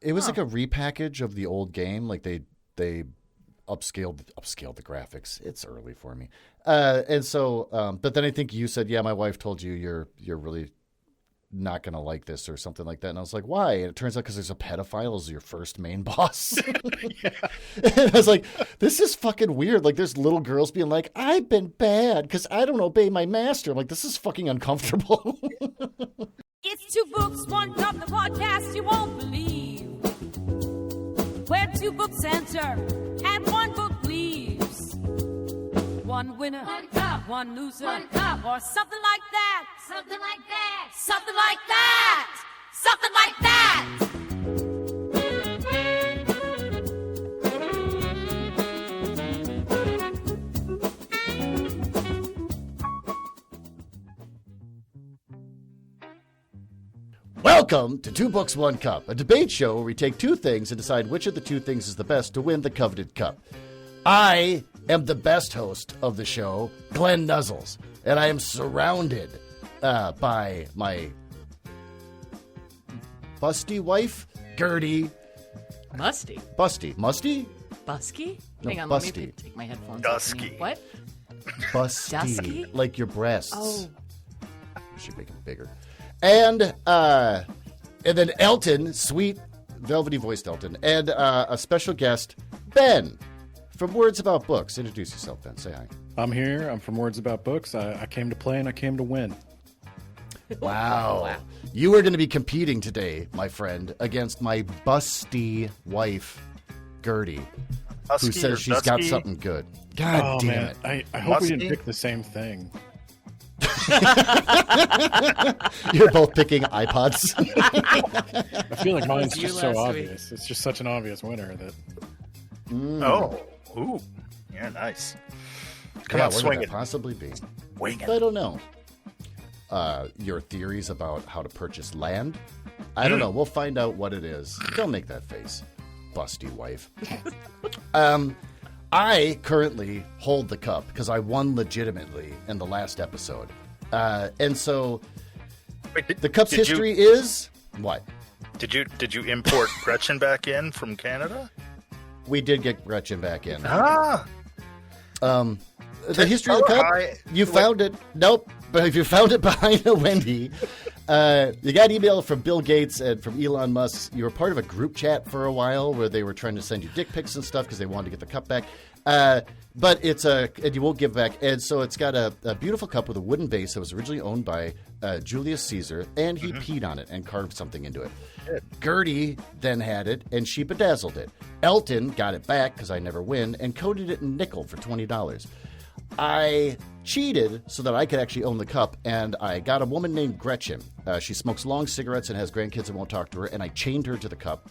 It was like a repackage of the old game. Like they upscaled the graphics. It's early for me. And so, but then I think you said, yeah, my wife told you you're really not going to like this or something like that. And I was like, why? And it turns out because there's a pedophile as your first main boss. And I was like, this is fucking weird. Like there's little girls being like, I've been bad because I don't obey my master. I'm like, this is fucking uncomfortable. It's two books, one cup, the podcast you won't believe. Where two books enter and one book leaves. One winner, one cup, one loser, one cup, or something like that. Something like that. Something like that. Something like that. Welcome to Two Books, One Cup, a debate show where we take two things and decide which of the two things is the best to win the coveted cup. I am the best host of the show, Glenn Nuzzles, and I am surrounded by my busty wife, Gertie. Musty? Musty? Busky? No, Hang on, busty. let me take my headphones Dusky. off. What? Busty. Dusky? Like your breasts. Oh. We should make them bigger. And then Elton, sweet, velvety voiced Elton, and a special guest, Ben, from Words About Books. Introduce yourself, Ben. Say hi. I'm here. I'm from Words About Books. I came to play and I came to win. Wow. You are going to be competing today, my friend, against my busty wife, Gertie, who says she's got something good. God damn it. I hope we didn't pick the same thing. You're both picking iPods. I feel like mine's just so obvious. It's just such an obvious winner that. Oh, ooh, yeah, nice. Come on, what swing could it. that possibly be? Wing it. I don't know. Your theories about how to purchase land? I don't know. We'll find out what it is. Don't make that face, busty wife. I currently hold the cup because I won legitimately in the last episode. And so Wait, the cup's history is what? Did you import Gretchen back in from Canada? We did get Gretchen back in. Ah, The history of the cup, you found it. Nope. But if you found it behind a Wendy, you got email from Bill Gates and from Elon Musk. You were part of a group chat for a while where they were trying to send you dick pics and stuff because they wanted to get the cup back. But it's and you won't give back. And so it's got a beautiful cup with a wooden base that was originally owned by Julius Caesar, and he peed on it and carved something into it. Gertie then had it, and she bedazzled it. Elton got it back because I never win, and coated it in nickel for $20. I cheated so that I could actually own the cup, and I got a woman named Gretchen. She smokes long cigarettes and has grandkids and won't talk to her, and I chained her to the cup.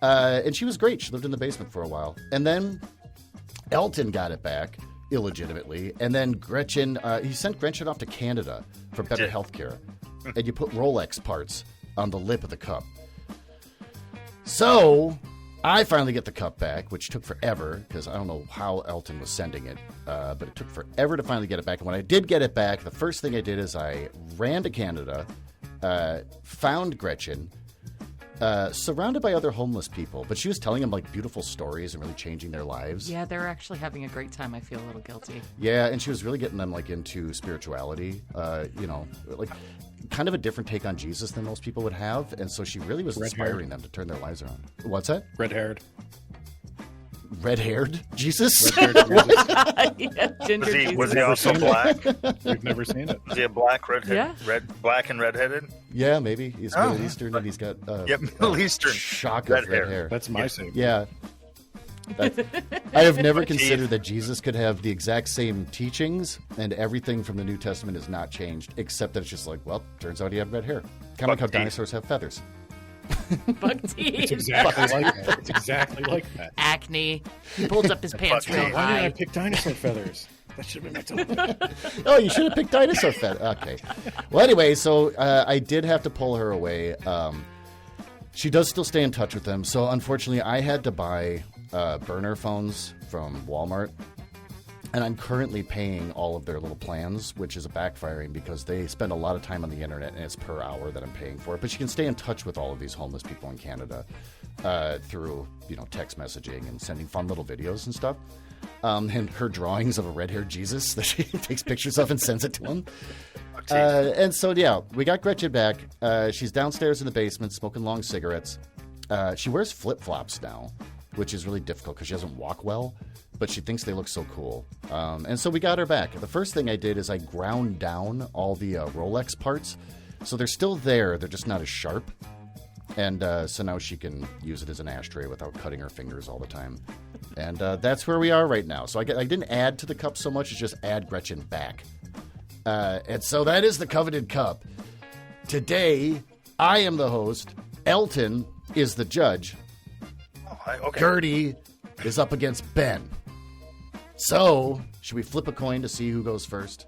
And she was great. She lived in the basement for a while. And then Elton got it back illegitimately, and then Gretchen, he sent Gretchen off to Canada for better health care. And you put Rolex parts on the lip of the cup. So I finally get the cup back, which took forever because I don't know how Elton was sending it, but it took forever to finally get it back. And when I did get it back, the first thing I did is I ran to Canada, found Gretchen, surrounded by other homeless people, but she was telling them like beautiful stories and really changing their lives. Yeah, they're actually having a great time. I feel a little guilty. Yeah, and she was really getting them like into spirituality, like kind of a different take on Jesus than most people would have, and so she really was inspiring them to turn their lives around. What's that? Red-haired Jesus? Yeah, ginger Jesus. Was he also black? We've never seen it. Was he a black redhead? Yeah. Black and redheaded? Yeah, maybe. He's Middle Eastern and he's got Middle Eastern. Shock Red of red hair. That's my same. Yeah. I have never considered that Jesus could have the exact same teachings and everything from the New Testament is not changed, except that it's just like, well, turns out he had red hair. Kind of like how dinosaurs have feathers. Bug teeth. It's exactly like that. It's exactly like that. Acne. He pulls up his pants real Why did I high. pick dinosaur feathers? That should have been my topic. Oh, you should have picked dinosaur feathers. Okay. Well, anyway, so I did have to pull her away. She does still stay in touch with them. So unfortunately, I had to buy burner phones from Walmart. And I'm currently paying all of their little plans, which is backfiring because they spend a lot of time on the internet, and it's per hour that I'm paying for it. But you can stay in touch with all of these homeless people in Canada through, text messaging and sending fun little videos and stuff. And her drawings of a red-haired Jesus that she takes pictures of and sends it to him. And so, we got Gretchen back. She's downstairs in the basement smoking long cigarettes. She wears flip-flops now, which is really difficult because she doesn't walk well, but she thinks they look so cool. And so we got her back. The first thing I did is I ground down all the Rolex parts. So they're still there. They're just not as sharp. And so now she can use it as an ashtray without cutting her fingers all the time. And that's where we are right now. So I didn't add to the cup so much as just add Gretchen back. And so that is the coveted cup. Today, I am the host. Elton is the judge. Okay. Gertie is up against Ben. So, should we flip a coin to see who goes first?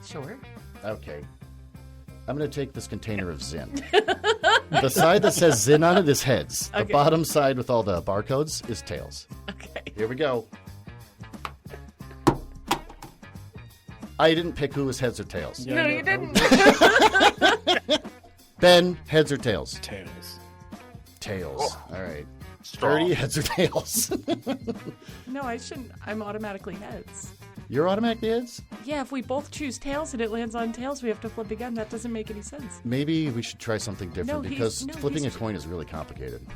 Sure. Okay. I'm going to take this container of Zin. The side that says Zin on it is heads. The bottom side with all the barcodes is tails. Okay. Here we go. I didn't pick who was heads or tails. Yeah, No, you didn't. Ben, heads or tails? Tails. Tails. All right. Strong. Gertie, heads or tails? No, I shouldn't. I'm automatically heads. You're automatically heads? Yeah, if we both choose tails and it lands on tails, we have to flip again. That doesn't make any sense. Maybe we should try something different because he's flipping a coin is really complicated.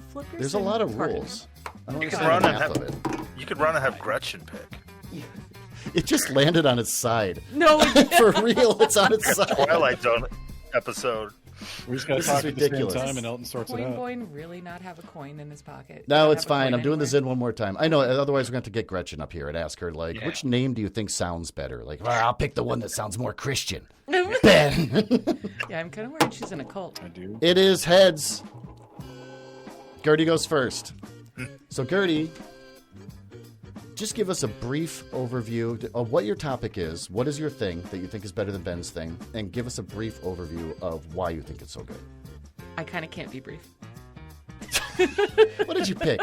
Flippers There's a and lot of cards. rules. I don't You could understand run and half have of it. you could run and have Gretchen pick. It just landed on its side. No, For real, it's on its side. Twilight Zone episode. We just got to This talk is at the same ridiculous. time, and Elton sorts it Coin out. Boy really not have a coin in his pocket? No, Don't it's have a fine. coin I'm doing the anywhere? Zin one more time. I know. Otherwise, we're going to have to get Gretchen up here and ask her, which name do you think sounds better? I'll pick the one that sounds more Christian. Ben. Yeah, I'm kind of worried she's in a cult. I do. It is heads. Gertie goes first. So, Gertie, just give us a brief overview of what your topic is. What is your thing that you think is better than Ben's thing? And give us a brief overview of why you think it's so good. I kind of can't be brief. What did you pick?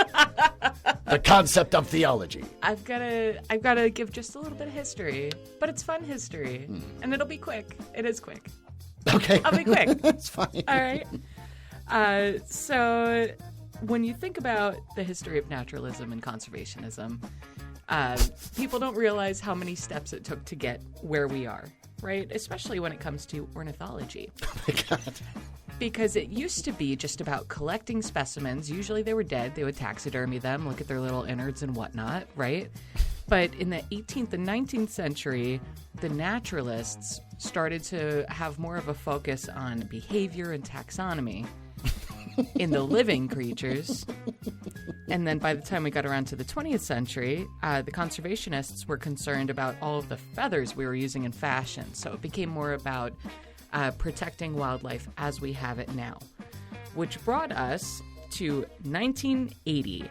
The concept of theology. I've got to give just a little bit of history, but it's fun history, and it'll be quick. It is quick. Okay. I'll be quick. That's fine. All right. So when you think about the history of naturalism and conservationism, people don't realize how many steps it took to get where we are, right? Especially when it comes to ornithology. Oh my God. Because it used to be just about collecting specimens. Usually they were dead. They would taxidermy them, look at their little innards and whatnot, right? But in the 18th and 19th century, the naturalists started to have more of a focus on behavior and taxonomy in the living creatures. And then by the time we got around to the 20th century, the conservationists were concerned about all of the feathers we were using in fashion. So it became more about protecting wildlife as we have it now, which brought us to 1980.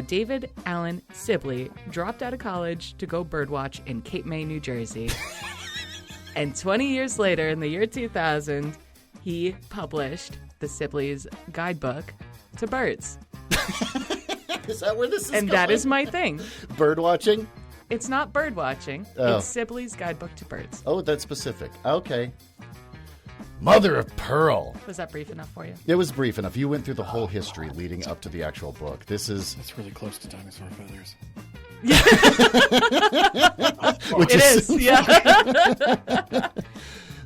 David Allen Sibley dropped out of college to go birdwatch in Cape May, New Jersey. And 20 years later, in the year 2000, he published the Sibley's Guidebook to Birds. Is that where this is And going? that is my thing. Bird watching? It's not bird watching. Oh. It's Sibley's Guidebook to Birds. Oh, that's specific. Okay. Mother of pearl. Was that brief enough for you? It was brief enough. You went through the whole history leading up to the actual book. This is... That's really close to dinosaur feathers. Which It is, yeah.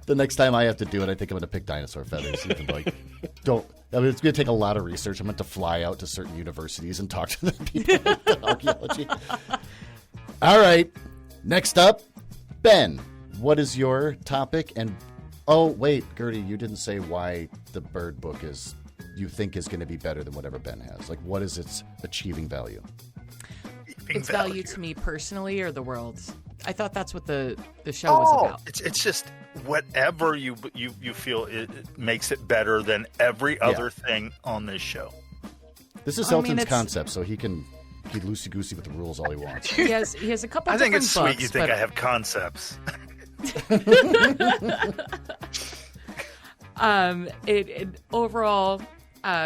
The next time I have to do it, I think I'm going to pick dinosaur feathers. Even don't. I mean, it's going to take a lot of research. I'm going to fly out to certain universities and talk to the people about archaeology. All right. Next up, Ben. What is your topic? And oh, wait, Gertie, you didn't say why the bird book you think is going to be better than whatever Ben has. What is its achieving value? Its value to me personally or the world? I thought that's what the show was about. It's just whatever you feel it makes it better than every other thing on this show. This is Elton's concept, so he can be loosey-goosey with the rules all he wants. He has a couple I think it's different sweet books, you think but I have concepts. It overall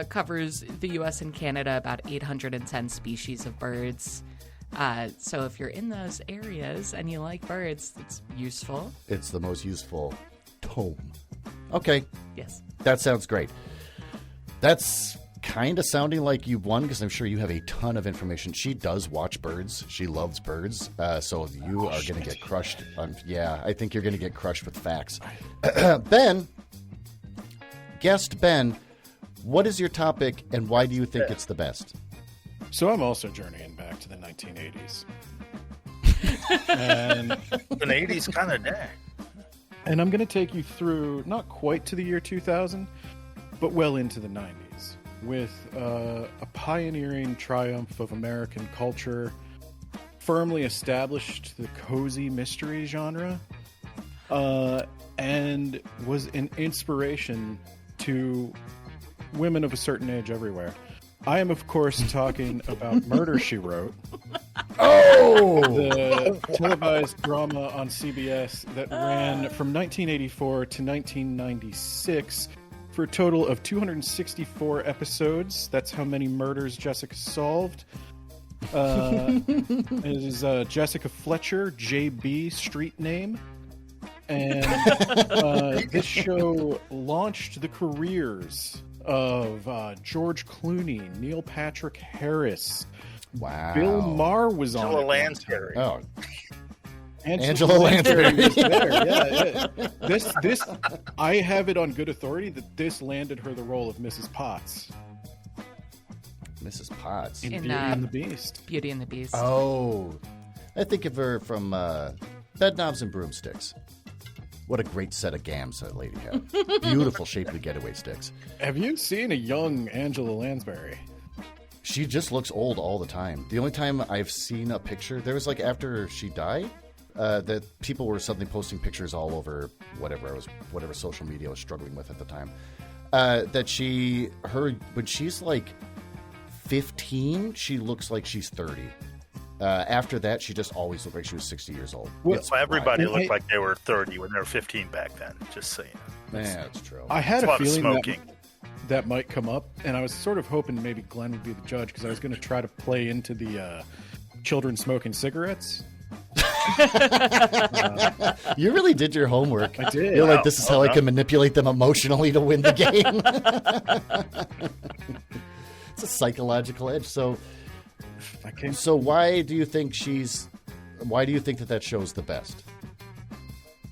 covers the U.S. and Canada, about 810 species of birds. So if you're in those areas and you like birds, it's useful. It's the most useful tome. Okay. Yes. That sounds great. That's kind of sounding like you won because I'm sure you have a ton of information. She does watch birds. She loves birds. So you are going to get crushed. I think you're going to get crushed with facts. Ben, guest Ben, what is your topic and why do you think it's the best? So I'm also journeying back to the 1980s. And an 80s kind of day. And I'm going to take you through, not quite to the year 2000, but well into the 90s, with a pioneering triumph of American culture, firmly established the cozy mystery genre, and was an inspiration to women of a certain age everywhere. I am, of course, talking about Murder, She Wrote. Oh! The televised drama on CBS that ran from 1984 to 1996 for a total of 264 episodes. That's how many murders Jessica solved. It is Jessica Fletcher, JB, street name. And this show launched the careers of George Clooney, Neil Patrick Harris. Wow. Bill Maher was on Angela it. Lansbury. Oh, Angela Landsburry was there. Yeah. This, I have it on good authority that this landed her the role of Mrs. Potts Mrs. Potts. in Beauty and the Beast. Beauty and the Beast. Oh, I think of her from Bedknobs and Broomsticks. What a great set of gams that lady had. Beautiful, shapely getaway sticks. Have you seen a young Angela Lansbury? She just looks old all the time. The only time I've seen a picture, there was like after she died, that people were suddenly posting pictures all over whatever social media I was struggling with at the time. When she's like 15, she looks like she's 30. After that, she just always looked like she was 60 years old. Well, so everybody looked like they were 30 when they were 15 back then, just so you know. Yeah, that's true. I had It's a a lot of feeling smoking. that might come up, and I was sort of hoping maybe Glenn would be the judge because I was going to try to play into the children smoking cigarettes. You really did your homework. I did. You're like, this is how I can manipulate them emotionally to win the game. It's a psychological edge. So why do you think that show's the best?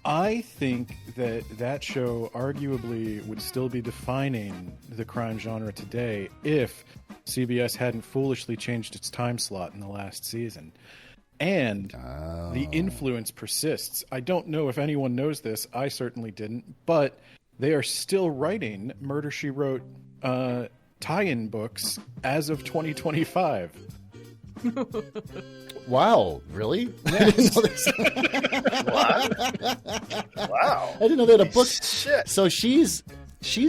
I think that show arguably would still be defining the crime genre today if CBS hadn't foolishly changed its time slot in the last season. And the influence persists. I don't know if anyone knows this. I certainly didn't. But they are still writing Murder, She Wrote tie-in books as of 2025. Wow, really? Yes. Wow. I didn't know they had a book. Shit. So she's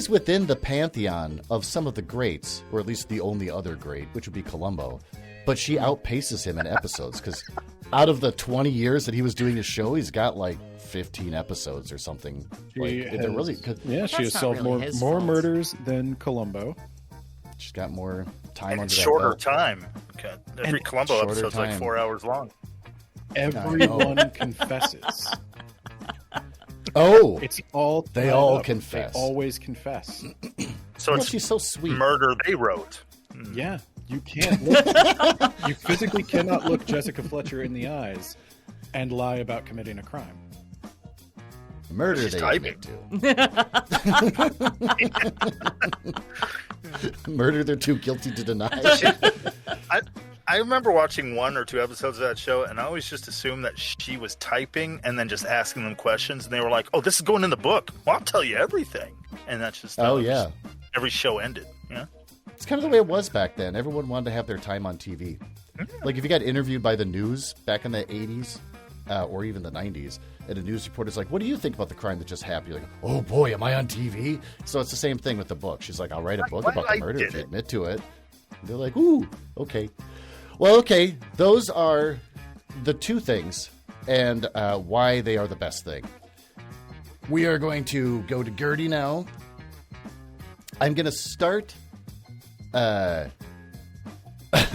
within the pantheon of some of the greats, or at least the only other great, which would be Columbo. But she outpaces him in episodes because out of the 20 years that he was doing his show, he's got like 15 episodes or something. She has solved really more murders than Columbo. She's got more time And under it's that shorter belt. time. Okay. Every Columbo shorter episode's like time. 4 hours long. Everyone confesses. Oh, It's all They tied all up. confess. They always confess. So well, it's she's so sweet. murder they wrote. Yeah, you can't look. You physically cannot look Jessica Fletcher in the eyes and lie about committing a crime. Murder She's they typing. admit to. Murder they're too guilty to deny. I remember watching 1 or 2 episodes of that show, and I always just assumed that she was typing and then just asking them questions, and they were like, "Oh, this is going in the book. Well, I'll tell you everything." And that's just yeah. every show ended. Yeah, It's kind of the way it was back then. Everyone wanted to have their time on TV. Like if you got interviewed by the news back in the 80s or even the 90s, and a news reporter's like, "What do you think about the crime that just happened?" You're like, "Oh boy, am I on TV?" So it's the same thing with the book. She's like, "I'll write a book about the murder if you admit to it." And they're like, "Ooh, okay." Well, okay, those are the two things and why they are the best thing. We are going to go to Gertie now. I'm going to start...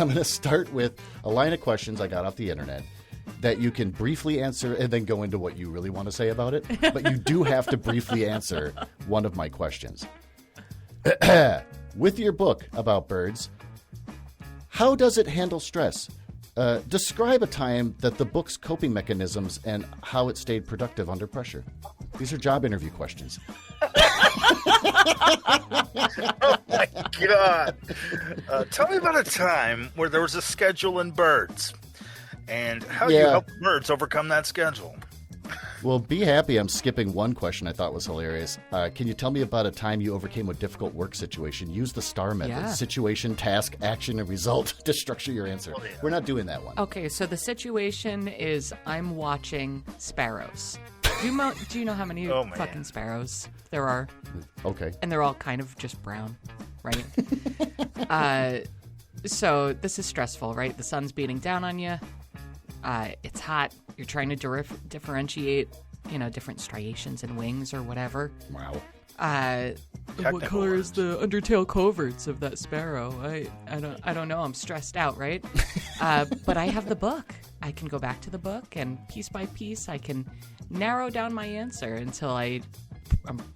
I'm going to start with a line of questions I got off the internet that you can briefly answer and then go into what you really want to say about it. But you do have to briefly answer one of my questions. With your book about birds, how does it handle stress? Describe a time that the book's coping mechanisms and how it stayed productive under pressure. These are job interview questions. Oh my God. Tell me about a time where there was a schedule in birds and how you helped birds overcome that schedule. Well, be happy I'm skipping one question I thought was hilarious. Can you tell me about a time you overcame a difficult work situation? Use the STAR method. Yeah. Situation, task, action, and result to structure your answer. Oh, yeah. We're not doing that one. Okay, so the situation is I'm watching sparrows. Do you know how many fucking sparrows there are? Okay. And they're all kind of just brown, right? So this is stressful, right? The sun's beating down on you. It's hot. You're trying to differentiate, different striations and wings or whatever. Wow. What color is the undertail coverts of that sparrow? I don't know. I'm stressed out, right? But I have the book. I can go back to the book, and piece by piece, I can narrow down my answer until I'm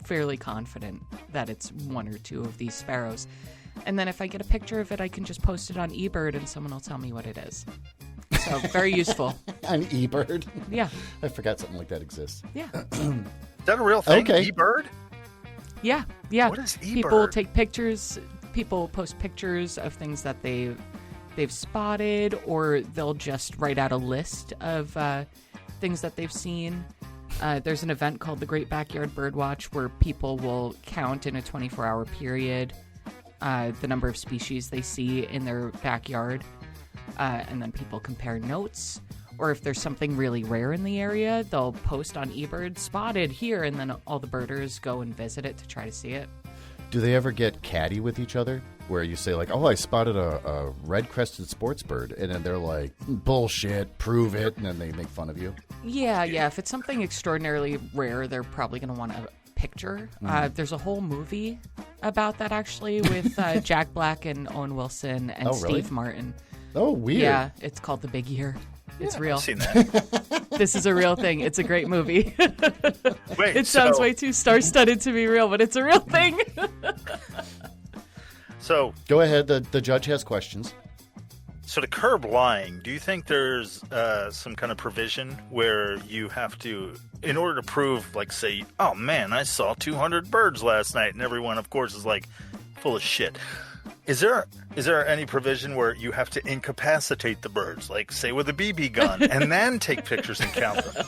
fairly confident that it's one or two of these sparrows. And then if I get a picture of it, I can just post it on eBird, and someone will tell me what it is. So very useful. An eBird? Yeah. I forgot something like that exists. Yeah. Is that a real thing? Okay. eBird? Yeah. What is eBird? People take pictures. People post pictures of things that they've spotted, or they'll just write out a list of things that they've seen. There's an event called the Great Backyard Birdwatch where people will count in a 24-hour period the number of species they see in their backyard. And then people compare notes. Or if there's something really rare in the area, they'll post on eBird, spotted here, and then all the birders go and visit it to try to see it. Do they ever get catty with each other? Where you say, like, oh, I spotted a red-crested sports bird. And then they're like, bullshit, prove it. And then they make fun of you. Yeah. If it's something extraordinarily rare, they're probably going to want a picture. There's a whole movie about that, actually, with Jack Black and Owen Wilson and really? Steve Martin. Oh, weird. Yeah, it's called The Big Year. It's real. I've seen that. This is a real thing. It's a great movie. Wait, It sounds way too star-studded to be real, but it's a real thing. So Go ahead. The judge has questions. So to curb lying, do you think there's some kind of provision where you have to, in order to prove, like, say, oh man, I saw 200 birds last night, and everyone, of course, is like full of shit. Is there any provision where you have to incapacitate the birds, like, say, with a BB gun, and then take pictures and count them?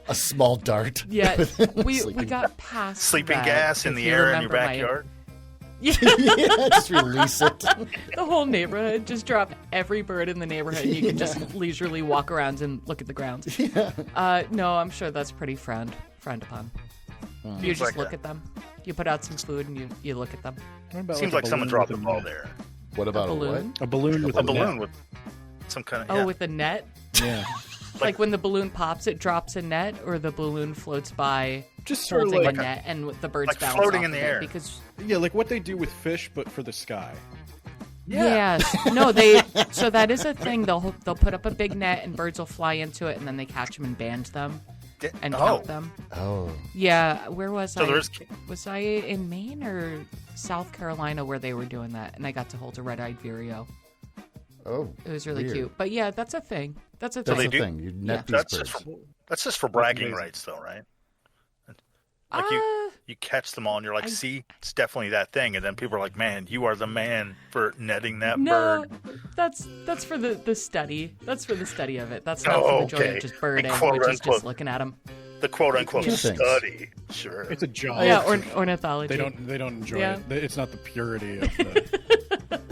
A small dart. Yeah, we got past Sleeping that, gas in if the you air in your remember my- backyard? Yeah. Yeah, just release it. The whole neighborhood, just drop every bird in the neighborhood, and you can just leisurely walk around and look at the ground. Yeah. No, I'm sure that's pretty frowned upon. You just look at them. You put out some food and you look at them. Seems like someone dropped the ball there. What about a balloon? what? A balloon with A a balloon net. with some kind of... Oh, yeah. with a net? Yeah. Like when the balloon pops, it drops a net, or the balloon floats by Just sort of holding like a net, and the birds like bounce floating off in the of it air. Because yeah, like what they do with fish, but for the sky. yes, no, so that is a thing. They'll put up a big net, and birds will fly into it, and then they catch them and band them and count them. Oh. Yeah, where was So I? there's... Was I in Maine or South Carolina where they were doing that, and I got to hold a red-eyed vireo. Oh. It was really weird. cute. But yeah, that's a thing. That's a That's thing. the do- thing. You net Yeah. these birds. That's just for bragging rights, though, right? Like you catch them all, and you're like, see, it's definitely that thing. And then people are like, man, you are the man for netting that No, bird. that's for the study. That's for the study of it. That's not Oh, for the joy okay. of just birding, Quote, which is unquote. just looking at them. The quote-unquote Two things. study. Sure. It's a job. Yeah, ornithology. They don't enjoy Yeah. it. It's not the purity of the.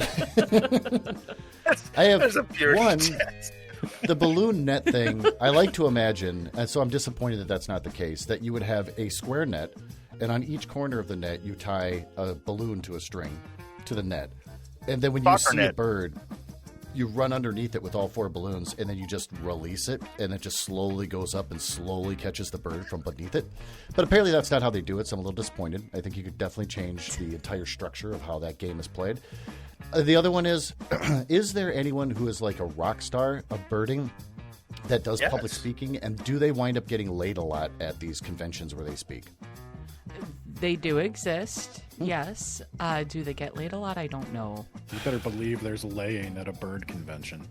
I have There's a purity one. test. The balloon net thing, I like to imagine, and so I'm disappointed that that's not the case, that you would have a square net, and on each corner of the net, you tie a balloon to a string to the net. And then when you Soccer see a net. bird, you run underneath it with all 4 balloons, and then you just release it, and it just slowly goes up and slowly catches the bird from beneath it. But apparently that's not how they do it, so I'm a little disappointed. I think you could definitely change the entire structure of how that game is played. The other one is there anyone who is like a rock star of birding that does public speaking, and do they wind up getting laid a lot at these conventions where they speak? They do exist, yes. Do they get laid a lot? I don't know. You better believe there's laying at a bird convention.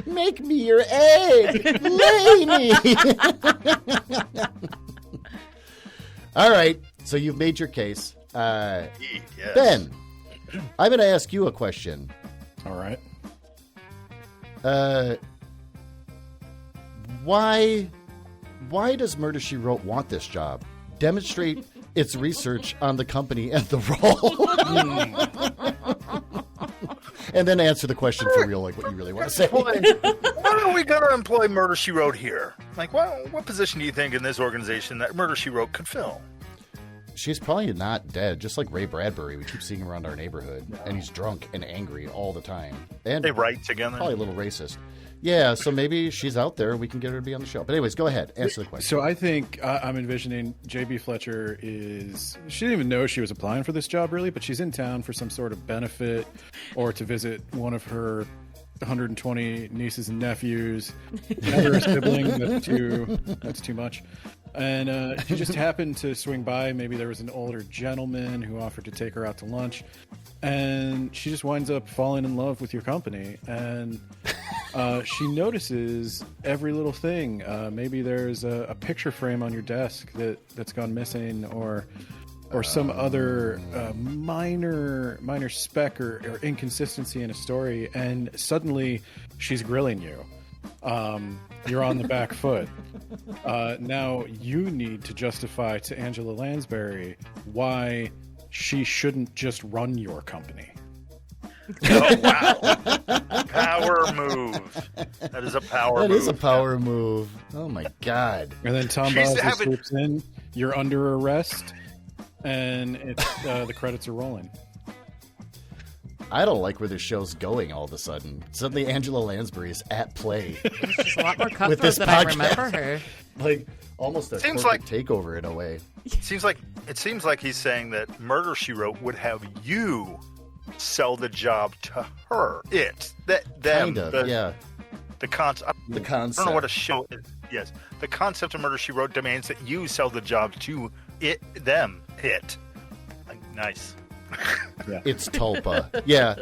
Make me your egg! Lay me! All right, so you've made your case. Yes. Ben, I'm going to ask you a question. All right. Why does Murder, She Wrote want this job? Demonstrate its research on the company and the role. And then answer the question for real, like what you really want to say. Why are we going to employ Murder, She Wrote here? Like, what position do you think in this organization that Murder, She Wrote could fill? She's probably not dead, just like Ray Bradbury. We keep seeing him around our neighborhood, and he's drunk and angry all the time. And they write together. Probably a little racist. Yeah, so maybe she's out there. We can get her to be on the show. But anyways, go ahead. Answer the question. So I think I'm envisioning J.B. Fletcher is... She didn't even know she was applying for this job, really, but she's in town for some sort of benefit or to visit one of her 120 nieces and nephews. Never a sibling. That's too much. And she just happened to swing by. Maybe there was an older gentleman who offered to take her out to lunch. And she just winds up falling in love with your company. And she notices every little thing. Maybe there's a picture frame on your desk that's gone missing, or some other minor speck or inconsistency in a story. And suddenly she's grilling you. You're on the back foot. Now you need to justify to Angela Landsburry why she shouldn't just run your company. Oh, wow. Power move. That is a power move. That is a power move. Oh, my God. And then Tom Bosley swoops in. You're under arrest. And the credits are rolling. I don't like where this show's going all of a sudden. Suddenly Angela Lansbury is at play. She's a lot more cutthroat with this than podcast. I remember her. Like, almost a corporate takeover in a way. It seems like he's saying that Murder, She Wrote would have you sell the job to her. Them. Kind of, yeah. The concept. The concept. I don't know what a show is. Yes. The concept of Murder, She Wrote demands that you sell the job to them. Like, nice. Yeah. It's Tulpa. Yeah.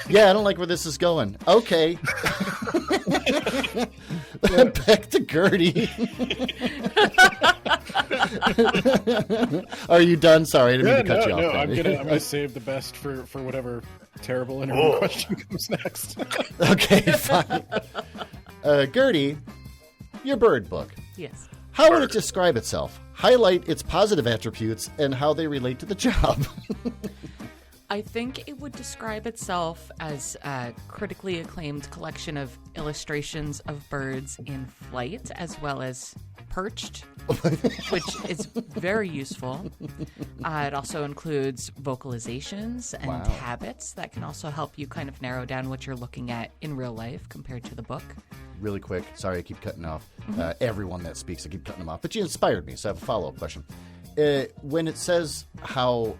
Yeah, I don't like where this is going. Okay. Back to Gertie. Are you done? Sorry, I didn't mean to cut you off. No, I'm gonna save the best for whatever terrible interview question comes next. Okay, fine. Gertie, your bird book. Yes. How would it describe itself? Highlight its positive attributes and how they relate to the job. I think it would describe itself as a critically acclaimed collection of illustrations of birds in flight as well as perched, which is very useful. It also includes vocalizations and habits that can also help you kind of narrow down what you're looking at in real life compared to the book. Really quick, sorry I keep cutting off everyone that speaks. I keep cutting them off, but you inspired me, so I have a follow-up question. When it says how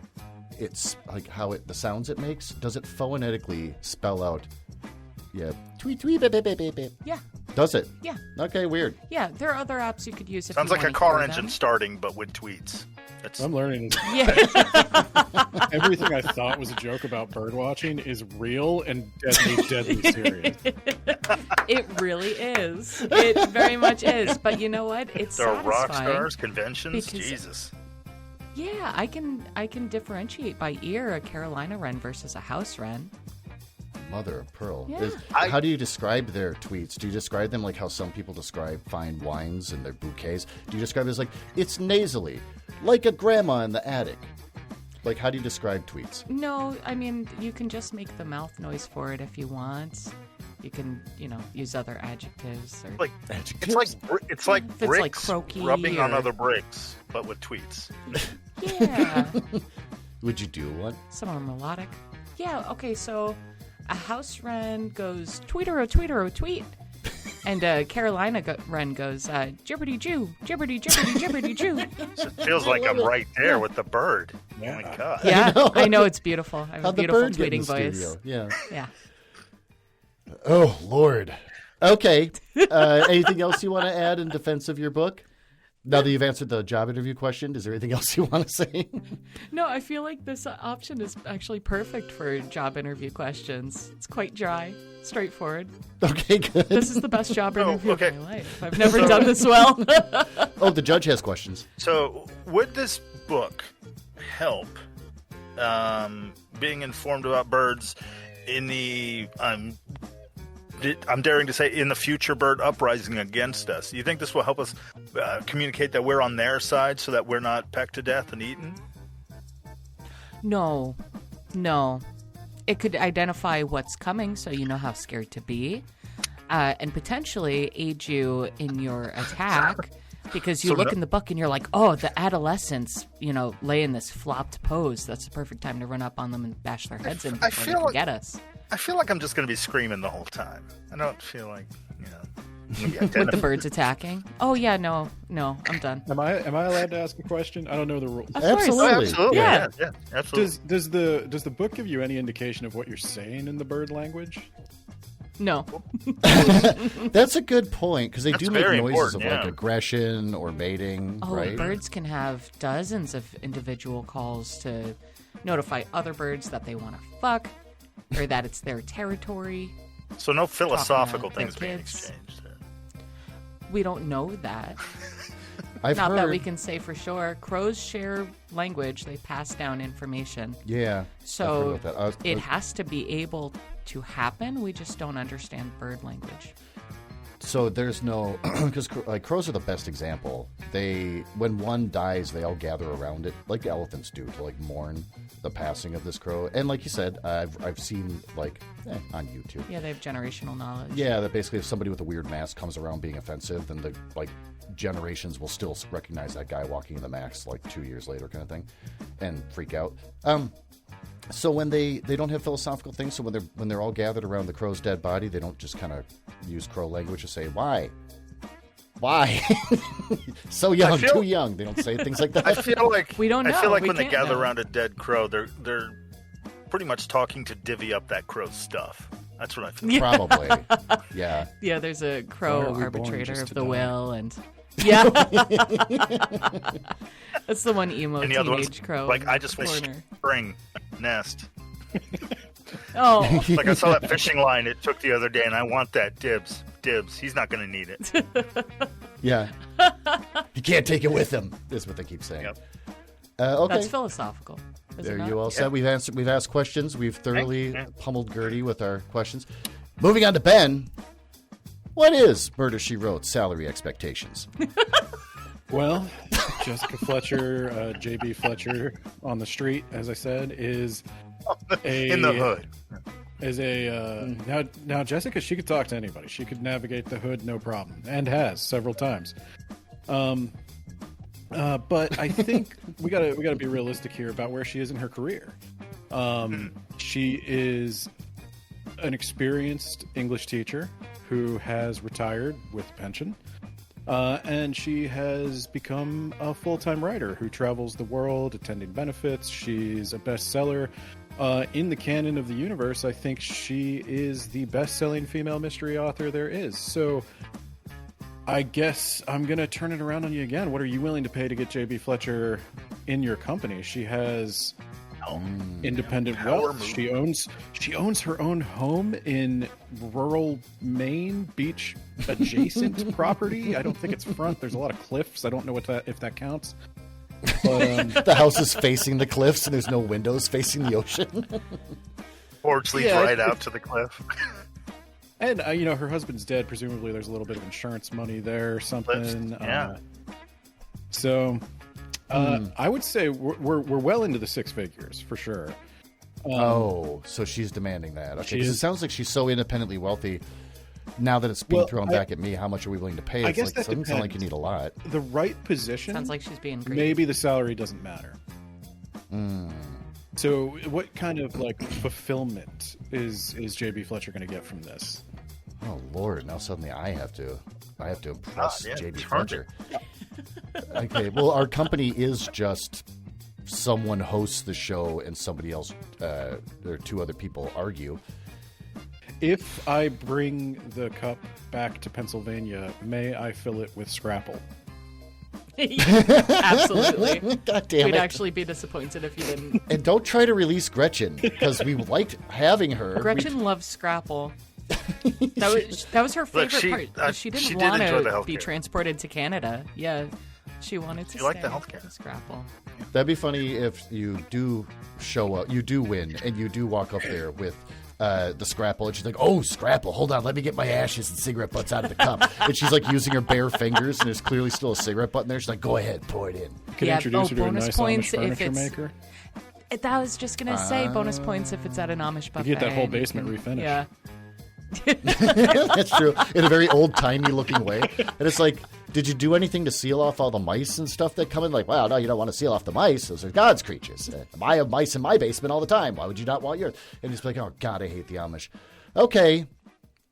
it's like the sounds it makes, does it phonetically spell out? Yeah, tweet tweet beep beep beep beep beep. Yeah. Does it? Yeah. Okay, weird. Yeah, there are other apps you could use. Sounds like a car engine starting, but with tweets. I'm learning. Yeah. Everything I thought was a joke about bird watching is real and deadly serious. It really is. It very much is. But you know what? It's there are rock satisfying stars, conventions. Jesus. Yeah, I can differentiate by ear a Carolina wren versus a house wren. Mother of pearl. Yeah. How do you describe their tweets? Do you describe them like how some people describe fine wines and their bouquets? Do you describe it as like, it's nasally, like a grandma in the attic? Like, how do you describe tweets? No, I mean, you can just make the mouth noise for it if you want. You can, use other adjectives. Or... Like adjectives? It's like bricks croaky rubbing on other bricks, but with tweets. Yeah. Would you do one? Some are melodic. Yeah, okay, so a house wren goes tweet. And Carolina wren goes, Jeopardy Jew, Jeopardy, Jeopardy, Jeopardy Jew. It feels like I'm right there with the bird. Oh, my God. Yeah, I know it's beautiful. I have a beautiful tweeting voice. Studio? Yeah. Yeah. Oh, Lord. Okay. Anything else you want to add in defense of your book? Now that you've answered the job interview question, is there anything else you want to say? No, I feel like this option is actually perfect for job interview questions. It's quite dry, straightforward. Okay, good. This is the best job interview of my life. I've never done this well. Oh, the judge has questions. So, would this book help being informed about birds in the I'm daring to say in the future bird uprising against us? Do you think this will help us communicate that we're on their side so that we're not pecked to death and eaten? No. It could identify what's coming so you know how scared to be, and potentially aid you in your attack because you look in the book and you're like, oh, the adolescents, lay in this flopped pose. That's the perfect time to run up on them and bash their heads in before they can get us. I feel like I'm just going to be screaming the whole time. I don't feel like, With the birds attacking? Oh, yeah, no, I'm done. Am I allowed to ask a question? I don't know the rules. Absolutely. Yeah, absolutely. Does the book give you any indication of what you're saying in the bird language? No. That's a good point, because they do make very noises of important, like aggression or mating, right? Birds can have dozens of individual calls to notify other birds that they want to fuck or that it's their territory. So no philosophical Their things being kids. exchanged. We don't know that. I've Not heard, that we can say for sure. Crows share language. They pass down information. Yeah. So I've heard about that. it has to be able to happen. We just don't understand bird language. So there's no, because like crows are the best example. When one dies, they all gather around it, like the elephants do, to like mourn the passing of this crow. And like you said, I've seen like on YouTube. Yeah, they have generational knowledge. Yeah, that basically if somebody with a weird mask comes around being offensive, then the like generations will still recognize that guy walking in the mask like 2 years later, kind of thing, and freak out. So when they don't have philosophical things, so when they're all gathered around the crow's dead body, they don't just kind of use crow language to say why, so young, too young. They don't say things like that. I feel like we don't know. I feel like We when they can't gather know. around a dead crow, they're pretty much talking to divvy up that crow's stuff. That's what I feel. Probably, yeah. Yeah, there's a crow Why are we born arbitrator just of to the die? will, and yeah, that's the one emo And the other one's teenage crow. like, in I the just wish corner. spring nest. Oh, Like I saw that fishing line it took the other day, and I want that. Dibs. He's not going to need it. Yeah. He can't take it with him. That's what they keep saying. Yep. Okay. that's philosophical. Is There it not? you all said. We've asked questions. We've thoroughly Yeah. pummeled Gertie with our questions. Moving on to Ben. What is Murder, She Wrote salary expectations? Well, Jessica Fletcher, J.B. Fletcher on the street, as I said, is In the hood. Now Jessica, she could talk to anybody. She could navigate the hood, no problem, and has several times. But I think we gotta be realistic here about where she is in her career. She is an experienced English teacher who has retired with pension. And she has become a full-time writer who travels the world attending benefits. She's a bestseller. In the canon of the universe, I think she is the best-selling female mystery author there is. So I guess I'm going to turn it around on you again. What are you willing to pay to get J.B. Fletcher in your company? She has independent Power wealth. move. She owns her own home in rural Maine, beach adjacent property. I don't think it's front. There's a lot of cliffs. I don't know if that counts. But, The house is facing the cliffs and there's no windows facing the ocean. Porch leads Yeah, right out to the cliff. and her husband's dead. Presumably, there's a little bit of insurance money there or something. Yeah. So, I would say we're well into the six figures for sure. So she's demanding that. Okay, She 'cause it is. sounds like she's so independently wealthy. Now that it's being Well, thrown back at me, how much are we willing to pay? I It's guess like, that doesn't sound like you depends. need a lot. The right position. Sounds like she's being greedy. maybe the salary doesn't matter. So what kind of like fulfillment is JB Fletcher going to get from this? Oh Lord! Now suddenly I have to impress JB turned Fletcher. Okay, well, our company is just someone hosts the show and somebody else, or two other people argue. If I bring the cup back to Pennsylvania, may I fill it with Scrapple? Absolutely. God damn We'd it! actually be disappointed if you didn't. And don't try to release Gretchen because we liked having her. Gretchen loves Scrapple. That was her favorite part. She didn't want to be transported to Canada. Yeah, she wanted to. You like the healthcare? The Scrapple. That'd be funny if you do show up, you do win, and you do walk up there with the Scrapple, and she's like, "Oh, Scrapple, hold on, let me get my ashes and cigarette butts out of the cup." And she's like using her bare fingers, and there's clearly still a cigarette butt in there. She's like, "Go ahead, pour it in." Could introduce her to a nice points Amish if furniture it's. maker. That was just gonna say bonus points if it's at an Amish buffet. You get that whole basement refinished. Yeah. That's true. In a very old-timey looking way. And it's like, did you do anything to seal off all the mice and stuff that come in? Like, wow, no, you don't want to seal off the mice. Those are God's creatures. I have mice in my basement all the time. Why would you not want yours? And he's like, oh, God, I hate the Amish. Okay,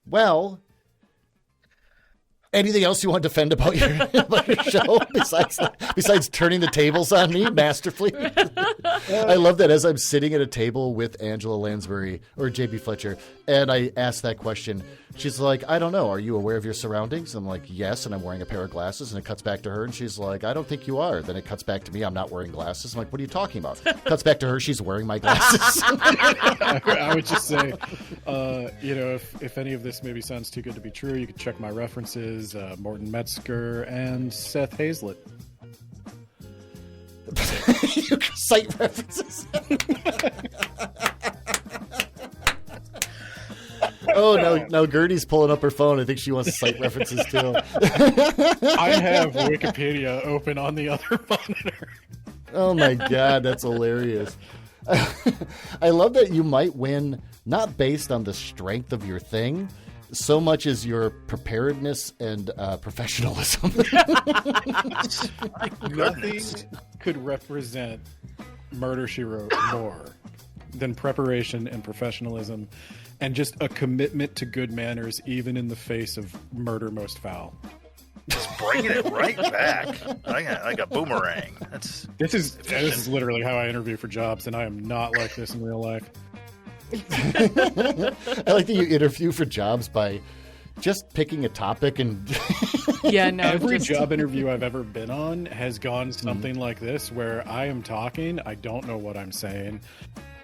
well, anything else you want to defend about your show besides turning the tables on me masterfully? I love that as I'm sitting at a table with Angela Landsburry or JB Fletcher, and I ask that question, she's like, I don't know, are you aware of your surroundings? I'm like, yes, and I'm wearing a pair of glasses, and it cuts back to her, and she's like, I don't think you are. Then it cuts back to me, I'm not wearing glasses. I'm like, what are you talking about? Cuts back to her, she's wearing my glasses. I would just say, if any of this maybe sounds too good to be true, you could check my references, Morton Metzger and Seth Hazlett. You can cite references. Oh, now Gertie's pulling up her phone. I think she wants to cite references too. I have Wikipedia open on the other monitor. Oh my God, that's hilarious. I love that you might win not based on the strength of your thing, so much as your preparedness and professionalism. Nothing could represent Murder, She Wrote more than preparation and professionalism and just a commitment to good manners even in the face of murder most foul. Just bringing it right back like a boomerang. This is literally how I interview for jobs, and I am not like this in real life. I like that you interview for jobs by just picking a topic and every job interview I've ever been on has gone something like this, where I am talking, I don't know what I'm saying,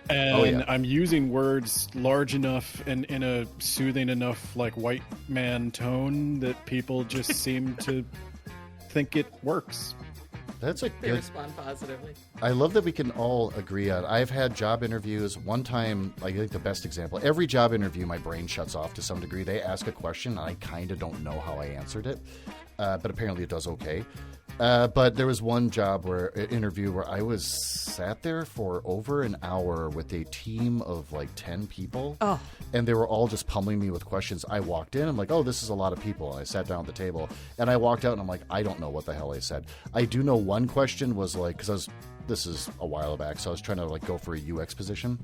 and I'm using words large enough and in a soothing enough like white man tone that people just seem to think it works. That's a They good. respond positively. I love that we can all agree on. I've had job interviews. One time, I think the best example. Every job interview, my brain shuts off to some degree. They ask a question, and I kind of don't know how I answered it, but apparently it does okay. But there was one interview where I was sat there for over an hour with a team of like 10 people. Oh. And they were all just pummeling me with questions. I walked in, I'm like, oh, this is a lot of people. And I sat down at the table, and I walked out, and I'm like, I don't know what the hell I said. I do know one question was like, because this is a while back, so I was trying to like go for a UX position.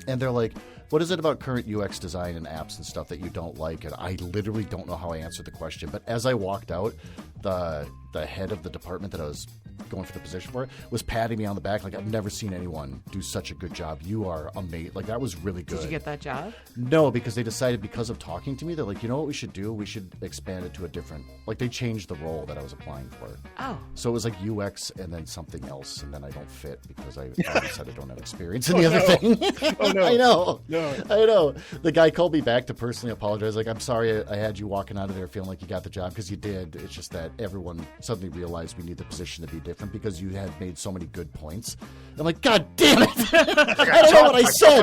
And they're like, what is it about current UX design and apps and stuff that you don't like? And I literally don't know how I answered the question. But as I walked out, the head of the department that I was going for the position for was patting me on the back like, I've never seen anyone do such a good job. You are amazing. Like, that was really good. Did you get that job? No, because they decided because of talking to me, they're like, you know what we should do? We should expand it to a different, like they changed the role that I was applying for. Oh. So it was like UX and then something else, and then I don't fit because I already said I don't have experience in the other thing. Oh, no. I know. No. I know. The guy called me back to personally apologize. Like, I'm sorry I had you walking out of there feeling like you got the job, because you did. It's just that everyone suddenly realized we need the position to be different because you had made so many good points. I'm like, God damn it! I don't know what I said.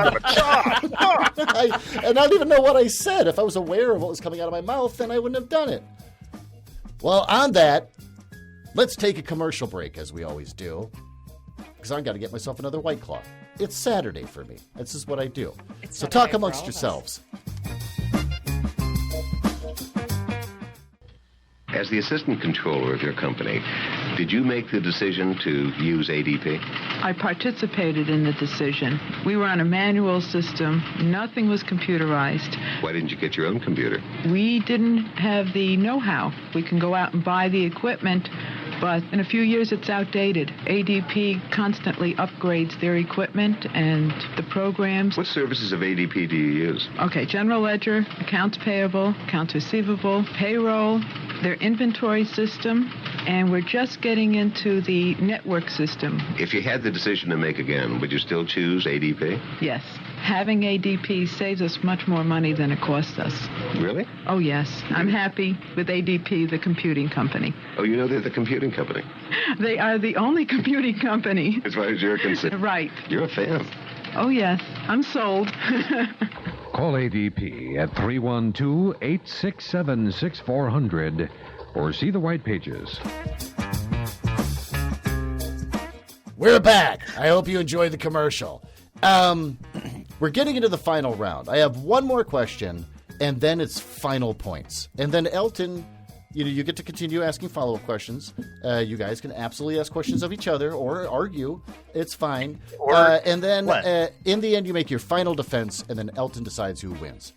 I don't even know what I said. If I was aware of what was coming out of my mouth, then I wouldn't have done it. Well, on that, let's take a commercial break, as we always do, because I've got to get myself another White Claw. It's Saturday for me. This is what I do. It's So Saturday talk for amongst all of us. yourselves. As the assistant controller of your company, did you make the decision to use ADP? I participated in the decision. We were on a manual system. Nothing was computerized. Why didn't you get your own computer? We didn't have the know-how. We can go out and buy the equipment, but in a few years it's outdated. ADP constantly upgrades their equipment and the programs. What services of ADP do you use? Okay, general ledger, accounts payable, accounts receivable, payroll, their inventory system, and we're just getting into the network system. If you had the decision to make again, would you still choose ADP? Yes. Having ADP saves us much more money than it costs us. Really? Oh, yes. I'm happy with ADP, the computing company. Oh, you know they're the computing company. They are the only computing company. As far as you're concerned. Right. You're a fan. Oh, yes. I'm sold. Call ADP at 312-867-6400 or see the white pages. We're back. I hope you enjoyed the commercial. We're getting into the final round. I have one more question, and then it's final points. And then Elton, you get to continue asking follow-up questions. You guys can absolutely ask questions of each other or argue. It's fine. And then in the end, you make your final defense, and then Elton decides who wins.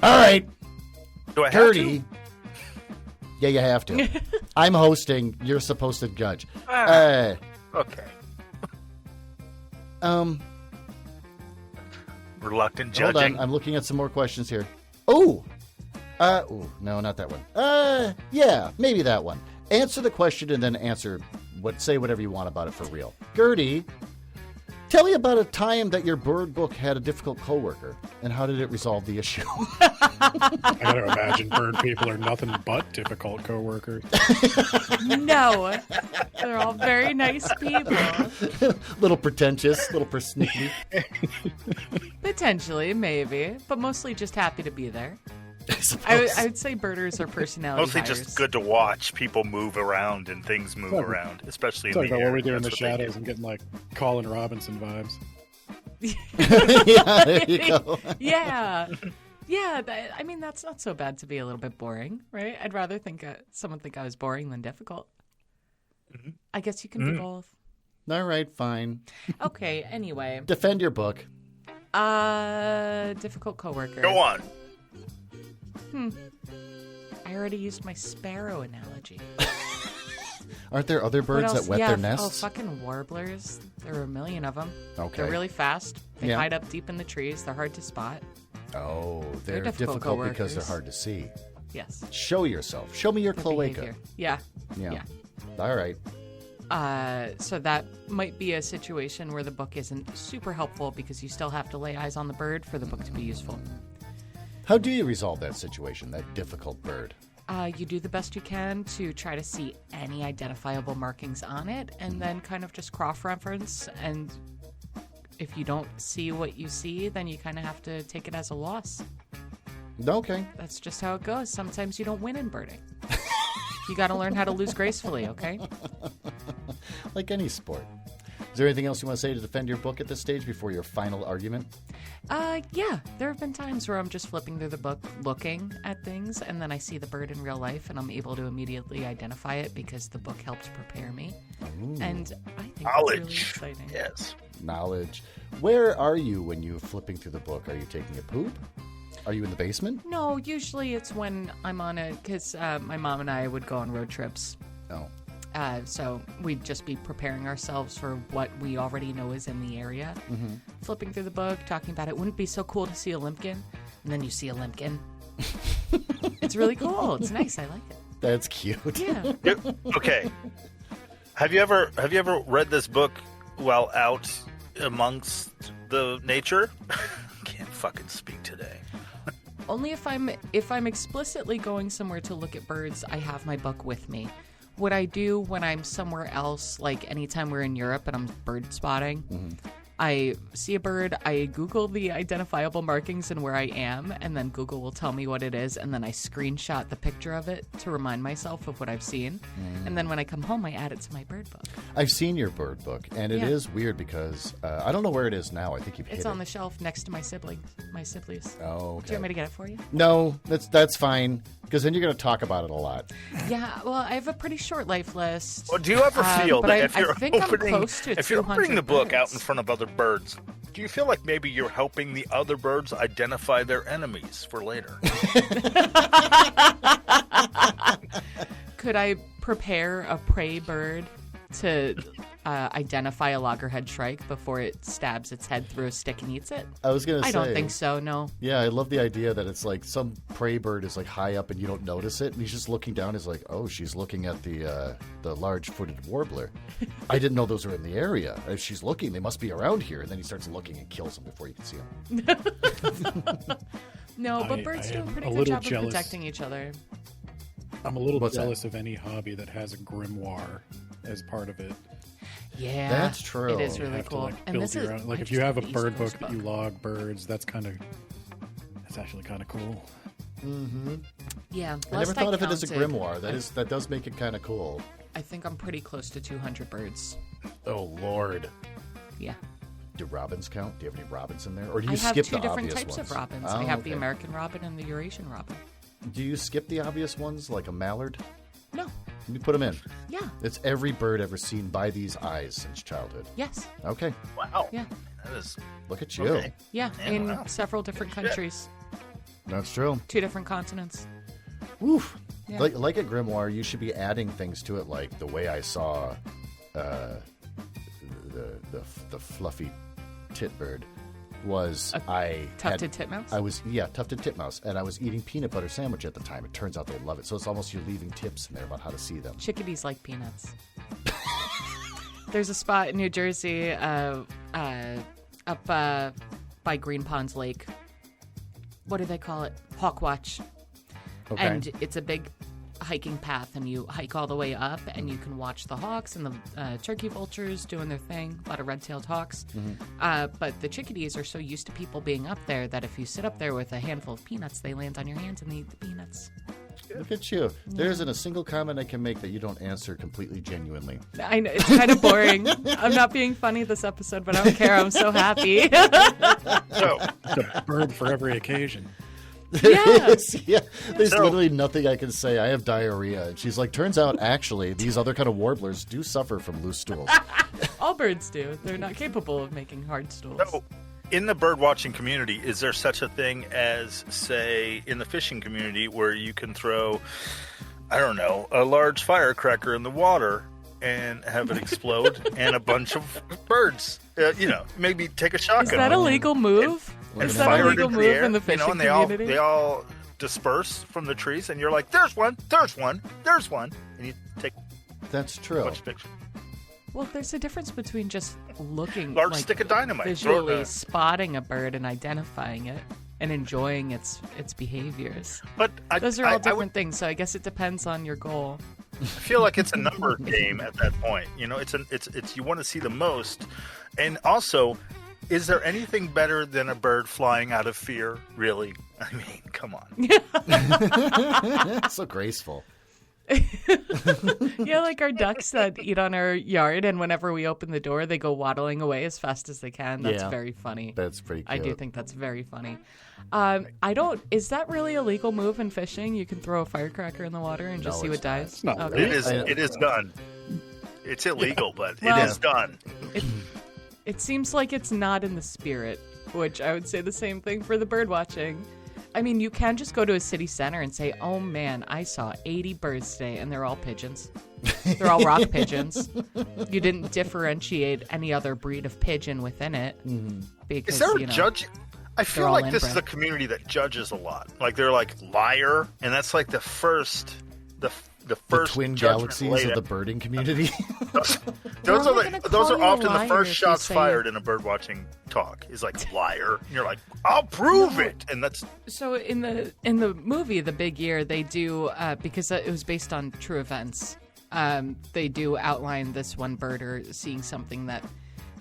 All right. Do I have Gertie. to? Yeah, you have to. I'm hosting. You're supposed to judge. Okay. Reluctant judging. Hold on. I'm looking at some more questions here. Oh. No, not that one. Yeah, maybe that one. Answer the question and then say whatever you want about it for real. Gertie, tell me about a time that your bird book had a difficult coworker, and how did it resolve the issue? I gotta imagine bird people are nothing but difficult coworkers. No, they're all very nice people. Little pretentious, little persnickety. Potentially, maybe, but mostly just happy to be there. I would say birders are personality Mostly hires. just good to watch people move around and things move around, especially in Talk the about air. what we do in the That's what they shadows and getting like Colin Robinson vibes. Yeah, there you go. Yeah. I mean, that's not so bad to be a little bit boring, right? I'd rather think someone think I was boring than difficult. Mm-hmm. I guess you can do both. All right, fine. Okay, anyway. Defend your book. Difficult coworker. Go on. I already used my sparrow analogy. Aren't there other birds that wet their nests? Oh, fucking warblers. There are a million of them. Okay. They're really fast. They hide up deep in the trees. They're hard to spot. Oh, they're difficult difficult coworkers. because they're hard to see. Yes. Show yourself. Show me your Their cloaca. behavior. Yeah. All right. So that might be a situation where the book isn't super helpful because you still have to lay eyes on the bird for the book to be useful. How do you resolve that situation, that difficult bird? You do the best you can to try to see any identifiable markings on it and then kind of just cross-reference. And if you don't see what you see, then you kind of have to take it as a loss. Okay. That's just how it goes. Sometimes you don't win in birding. You got to learn how to lose gracefully, okay? Like any sport. Is there anything else you want to say to defend your book at this stage before your final argument? Yeah. There have been times where I'm just flipping through the book looking at things, and then I see the bird in real life, and I'm able to immediately identify it because the book helps prepare me. Ooh. And I think knowledge. That's really exciting. Yes. Knowledge. Where are you when you're flipping through the book? Are you taking a poop? Are you in the basement? No, usually it's when I'm on because my mom and I would go on road trips. Oh. So we'd just be preparing ourselves for what we already know is in the area. Mm-hmm. Flipping through the book, talking about it. Wouldn't it be so cool to see a limpkin? And then you see a limpkin. It's really cool. It's nice. I like it. That's cute. Yeah. Okay. Have you ever read this book while out amongst the nature? Can't fucking speak today. Only if I'm explicitly going somewhere to look at birds, I have my book with me. What I do when I'm somewhere else, like anytime we're in Europe and I'm bird spotting, I see a bird, I Google the identifiable markings and where I am, and then Google will tell me what it is, and then I screenshot the picture of it to remind myself of what I've seen. And then when I come home, I add it to my bird book. I've seen your bird book, and it is weird because I don't know where it is now. I think you've hit it. It's on the shelf next to my siblings. Oh, okay. Do you want me to get it for you? No, that's fine. Because then you're going to talk about it a lot. Yeah, well, I have a pretty short life list. Well, do you ever feel that if you're opening the book out in front of other birds, do you feel like maybe you're helping the other birds identify their enemies for later? Could I prepare a prey bird to identify a loggerhead shrike before it stabs its head through a stick and eats it? I was going to say. I don't think so, no. Yeah, I love the idea that it's like some prey bird is like high up and you don't notice it. And he's just looking down. He's like, oh, she's looking at the large-footed warbler. I didn't know those were in the area. If she's looking, they must be around here. And then he starts looking and kills them before you can see them. No, but birds do a pretty good job of protecting each other. I'm a little jealous of any hobby that has a grimoire as part of it. Yeah, that's true. It is really cool. And this is like if you have a bird book that you log birds, that's actually kind of cool. Mm-hmm. Yeah, I never thought of it as a grimoire. That does make it kind of cool. I think I'm pretty close to 200 birds. Oh Lord. Yeah. Do robins count? Do you have any robins in there, or do you skip the obvious ones? I have 2 different types of robins. I have the American robin and the Eurasian robin. Do you skip the obvious ones like a mallard? No. Let me put them in. Yeah. It's every bird ever seen by these eyes since childhood. Yes. Okay. Wow. Yeah. That is. Look at you. Okay. Yeah, in several different countries. That's true. 2 different continents. Oof. Yeah. Like a grimoire, you should be adding things to it, like the way I saw the fluffy tit bird was tufted titmouse? tufted titmouse, and I was eating peanut butter sandwich at the time. It turns out they love it, so it's almost you're leaving tips in there about how to see them. Chickadees like peanuts. There's a spot in New Jersey up by Green Ponds Lake. What do they call it? Hawkwatch. Okay. And it's a big hiking path, and you hike all the way up, and you can watch the hawks and the turkey vultures doing their thing, a lot of red-tailed hawks. Mm-hmm. But the chickadees are so used to people being up there that if you sit up there with a handful of peanuts, they land on your hands and they eat the peanuts. Look at you. There isn't a single comment I can make that you don't answer completely genuinely. I know, it's kind of boring. I'm not being funny this episode, but I don't care. I'm so happy. It's a bird for every occasion. Yeah. There's literally nothing I can say. I have diarrhea. And she's like, turns out, actually, these other kind of warblers do suffer from loose stools. All birds do. They're not capable of making hard stools. So, in the bird watching community, is there such a thing as, say, in the fishing community where you can throw, I don't know, a large firecracker in the water and have it explode and a bunch of birds, maybe take a shotgun. Is that a legal move? And is that a legal move in the fishing and community? They all disperse from the trees, and you're like, there's one, and you take That's true. a bunch of pictures. Well, there's a difference between just looking, Large stick of dynamite. visually spotting a bird and identifying it and enjoying its behaviors. But those are all different things, so I guess it depends on your goal. I feel like it's a number game at that point. It's you want to see the most, and also, is there anything better than a bird flying out of fear? Really? I mean, come on. So graceful. Yeah, like our ducks that eat on our yard, and whenever we open the door, they go waddling away as fast as they can. That's very funny. That's pretty cute. I do think that's very funny. Is that really a legal move in fishing? You can throw a firecracker in the water and just see what dies? It's not okay. It is done. It's illegal, but it is done. It seems like it's not in the spirit, which I would say the same thing for the bird watching. I mean, you can just go to a city center and say, oh man, I saw 80 birds today, and they're all pigeons. They're all rock pigeons. You didn't differentiate any other breed of pigeon within it. Mm-hmm. Because, is there a judge? I feel like this is a community that judges a lot. Like they're like liar, and that's like the first twin galaxies of the birding community. those are often the first shots fired in a bird watching talk. Is like liar. And you're like, I'll prove it, and that's so in the movie The Big Year, they do because it was based on true events. They do outline this one birder seeing something that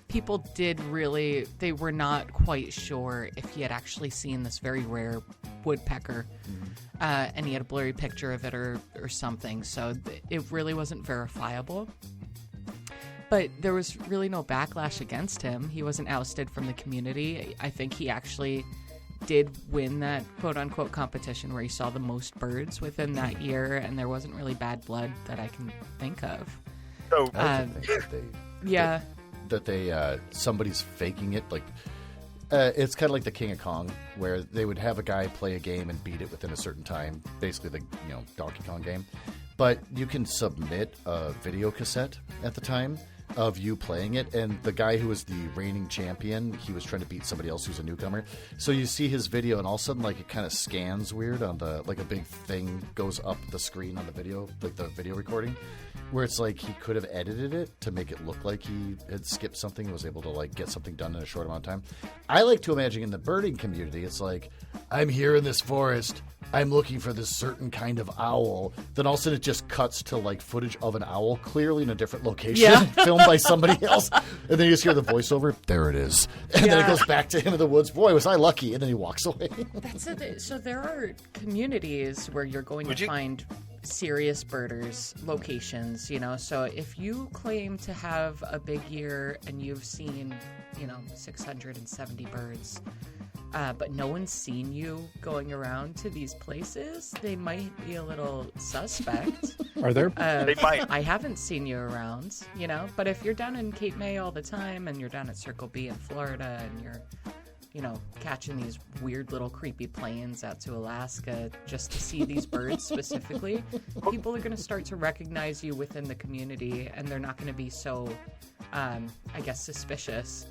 people they were not quite sure if he had actually seen this very rare woodpecker. Mm-hmm. And he had a blurry picture of it or something, so it really wasn't verifiable. But there was really no backlash against him. He wasn't ousted from the community. I think he actually did win that quote-unquote competition where he saw the most birds within that year, and there wasn't really bad blood that I can think of. So, yeah. That they somebody's faking it. Like, it's kind of like the King of Kong, where they would have a guy play a game and beat it within a certain time, basically the Donkey Kong game. But you can submit a video cassette at the time of you playing it, and the guy who was the reigning champion, he was trying to beat somebody else who's a newcomer. So you see his video, and all of a sudden, like, it kind of scans weird on the, like, a big thing goes up the screen on the video, like the video recording, where it's like he could have edited it to make it look like he had skipped something and was able to, like, get something done in a short amount of time. I like to imagine in the birding community, it's like, I'm here in this forest, I'm looking for this certain kind of owl. Then all of a sudden it just cuts to, like, footage of an owl, clearly in a different location, filmed by somebody else. And then you just hear the voiceover, there it is. And then it goes back to him in the woods, boy, was I lucky. And then he walks away. So there are communities where you're going to find serious birders locations, so if you claim to have a big year and you've seen 670 birds, but no one's seen you going around to these places, they might be a little suspect. Are there? They might. I haven't seen you around, but if you're down in Cape May all the time and you're down at Circle B in Florida and you're catching these weird little creepy planes out to Alaska just to see these birds specifically, people are going to start to recognize you within the community, and they're not going to be so, I guess, suspicious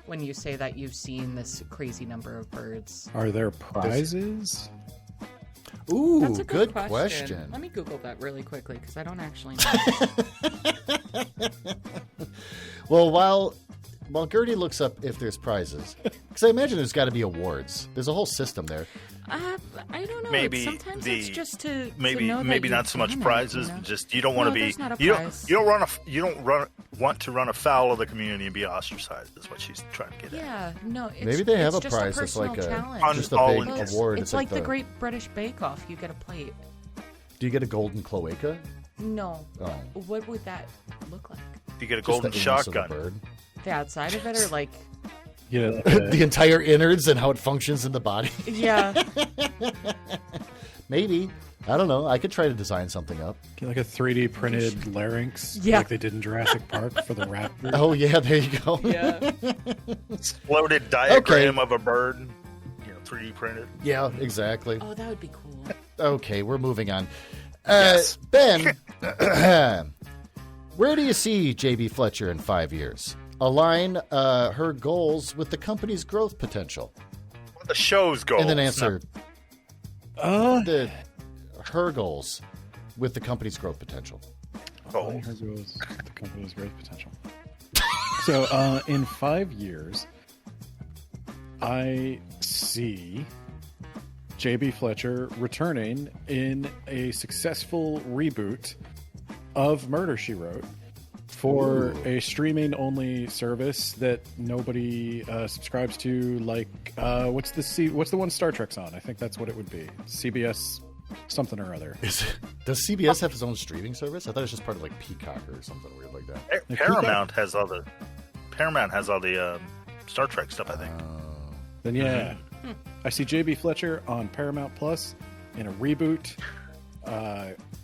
when you say that you've seen this crazy number of birds. Are there prizes? Ooh, that's a good question. Let me Google that really quickly because I don't actually know. Well, while Gertie looks up if there's prizes, because I imagine there's got to be awards. There's a whole system there. I don't know. Maybe sometimes it's just to maybe know maybe that not so much you've done prizes. it, Just you don't want to be you don't want to run afoul of the community and be ostracized. Is what she's trying to get at. Yeah, no. Maybe they have it's a just prize. A it's like challenge. just a big award. It's like the Great British Bake Off. You get a plate. Do you get a golden cloaca? No. Oh. What would that look like? You get a golden shotgun. The outside of it, or like the entire innards and how it functions in the body. Yeah. Maybe. I don't know. I could try to design something up. Get like a 3D printed larynx, like they did in Jurassic Park for the raptor. Oh yeah, there you go. Yeah. Exploded diagram of a bird. 3D printed. Yeah, exactly. Oh, that would be cool. Okay, we're moving on. Yes. Ben, where do you see J.B. Fletcher in 5 years? Align her goals with the company's growth potential. Well, the show's goals. And then answer her goals with the company's growth potential. Align her goals with the company's growth potential. So, in 5 years, I see J.B. Fletcher returning in a successful reboot of Murder, She Wrote for a streaming-only service that nobody subscribes to. Like, what's the one Star Trek's on? I think that's what it would be. CBS something or other. Does CBS have its own streaming service? I thought it was just part of like Peacock or something weird like that. Paramount has all the Star Trek stuff, I think. Then yeah, I see J.B. Fletcher on Paramount Plus in a reboot,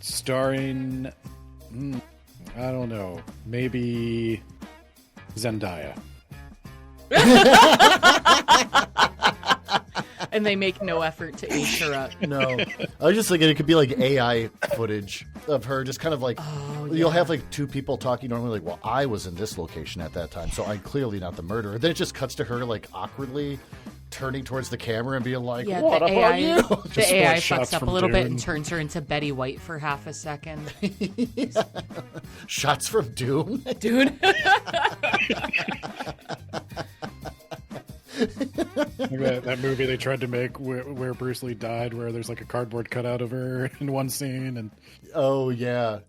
starring, I don't know, maybe Zendaya. And they make no effort to age her up. No. I was just thinking it could be like AI footage of her, just kind of like, you'll have like two people talking normally, like, well, I was in this location at that time, so I'm clearly not the murderer. Then it just cuts to her like awkwardly turning towards the camera and being like, what about you? The AI fucks up a little bit and turns her into Betty White for half a second. Yeah. Shots from Dune? Dude. That movie they tried to make where Bruce Lee died, where there's like a cardboard cutout of her in one scene, and yeah,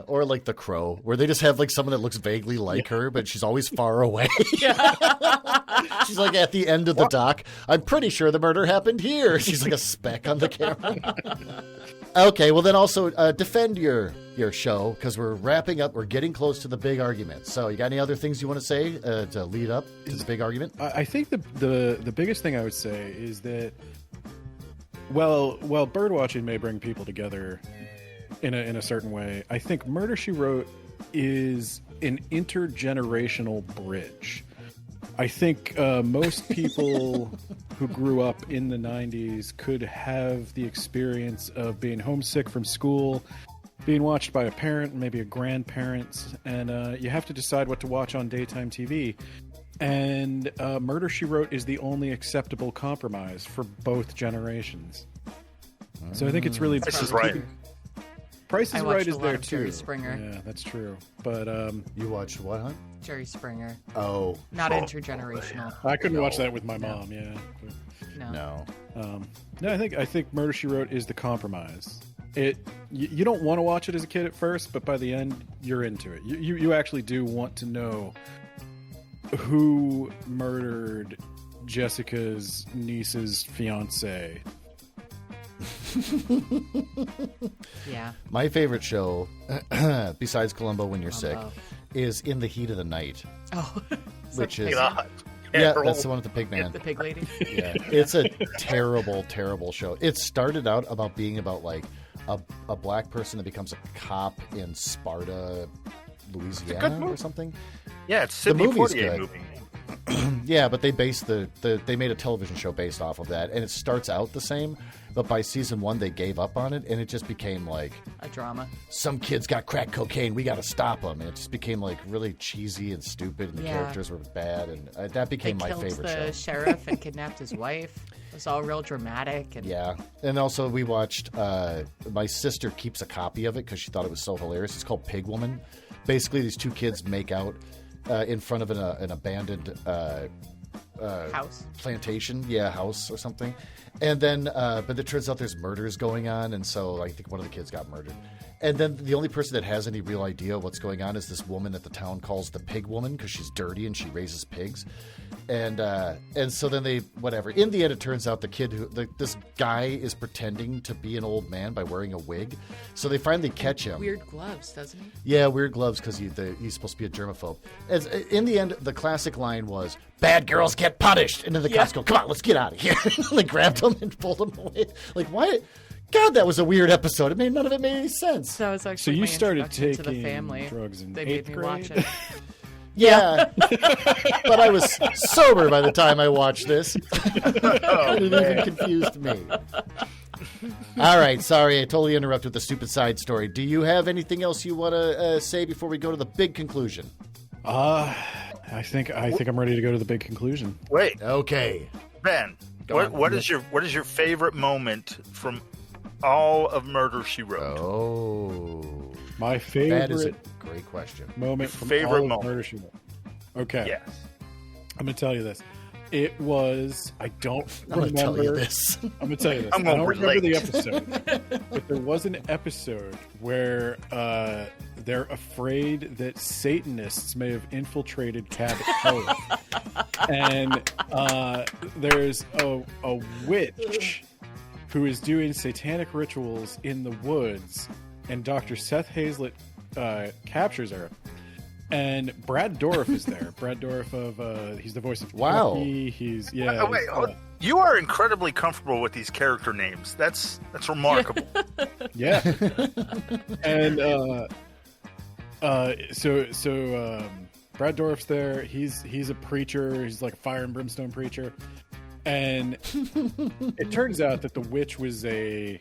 or like The Crow, where they just have like someone that looks vaguely like her, but she's always far away. She's like at the end of the dock. I'm pretty sure the murder happened here. She's like a speck on the camera. Okay, well then also defend your show, because we're wrapping up. We're getting close to the big argument. So you got any other things you want to say to lead up to the big argument? I think the biggest thing I would say is that while birdwatching may bring people together in a certain way, I think Murder, She Wrote is an intergenerational bridge. I think most people who grew up in the 90s could have the experience of being homesick from school, being watched by a parent, maybe a grandparent, and you have to decide what to watch on daytime TV. And Murder, She Wrote is the only acceptable compromise for both generations. So I think it's really... This is right. Price is Right is there too. Jerry Springer. Yeah, that's true. But you watched what, huh? Jerry Springer. Oh, Not intergenerational. I couldn't watch that with my mom. Yeah. No. No, I think Murder, She Wrote is the compromise. You don't want to watch it as a kid at first, but by the end, you're into it. You actually do want to know who murdered Jessica's niece's fiance. Yeah. My favorite show, besides Columbo When You're Sick, is In the Heat of the Night. Oh. Which is... God. Yeah, that's the one with the pig man. The pig lady? Yeah. It's a terrible, terrible show. It started out about being about, like, a black person that becomes a cop in Sparta, Louisiana or something. Yeah, it's Sidney the movie's Poitier good. movie. Yeah, but they based they made a television show based off of that, and it starts out the same, but by season 1 they gave up on it, and it just became like a drama. Some kids got crack cocaine, we got to stop them, and it just became like really cheesy and stupid, and the characters were bad, and that became my favorite show. The sheriff and kidnapped his wife. It was all real dramatic. And... Yeah, and also we watched. My sister keeps a copy of it because she thought it was so hilarious. It's called Pig Woman. Basically, these two kids make out in front of an abandoned house plantation, house or something, and then but it turns out there's murders going on, and so I think one of the kids got murdered, and then the only person that has any real idea of what's going on is this woman that the town calls the Pig Woman because she's dirty and she raises pigs, and so then they whatever. In the end, it turns out the kid this guy is pretending to be an old man by wearing a wig, so they finally catch him. Weird gloves, doesn't he? Yeah, weird gloves because he's supposed to be a germaphobe. In the end, the classic line was, "Bad girls get punished," and then the cops go, "Come on, let's get out of here." They grabbed him and pulled him away. Like, why? God, that was a weird episode. None of it made any sense. That was actually you started taking taking the family. drugs in They 8th made me grade? watch it. Yeah, but I was sober by the time I watched this. It even confused me. All right, sorry, I totally interrupted with the stupid side story. Do you have anything else you want to say before we go to the big conclusion? I think I'm ready to go to the big conclusion. Wait, Okay. Ben, what is your favorite moment from all of Murder, She Wrote? Oh, My favorite that is a great question. moment from Favorite all moment. of Murder, She Wrote. Okay. Yes. I'm going to tell you this. It was, I don't I'm going remember. to tell you this. I'm going to tell you this. I'm I gonna don't remember the relate. episode, but there was an episode where they're afraid that Satanists may have infiltrated Cabot Cove. And there's a witch who is doing satanic rituals in the woods, and Dr. Seth Hazlett captures her. And Brad Dourif is there. Brad Dourif of he's the voice of Wow. Chucky. He's You are incredibly comfortable with these character names. That's remarkable. yeah. And so Brad Dourif's there. He's a preacher. He's like a fire and brimstone preacher. And it turns out that the witch was a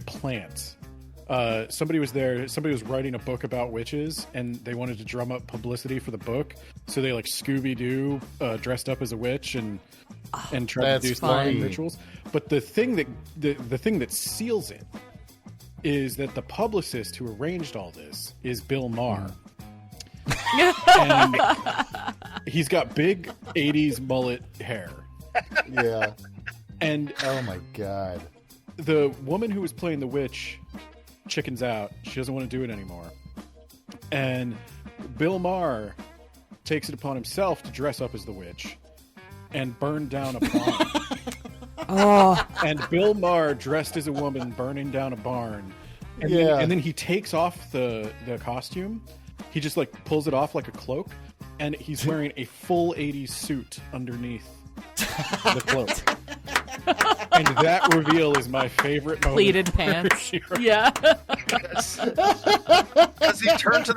plant. Somebody was there. Somebody was writing a book about witches, and they wanted to drum up publicity for the book. So they like Scooby-Doo dressed up as a witch and tried to do funny. rituals. But the thing that seals it is that the publicist who arranged all this is Bill Maher. And he's got big 80s mullet hair. Yeah. And Oh my God. the woman who was playing the witch chickens out. She doesn't want to do it anymore. And Bill Maher takes it upon himself to dress up as the witch and burn down a barn. And Bill Maher dressed as a woman burning down a barn. And, and then he takes off the costume. He just like pulls it off like a cloak, and he's wearing a full 80s suit underneath the cloak. And that reveal is my favorite moment. Pleated pants. Yeah. Does he turn to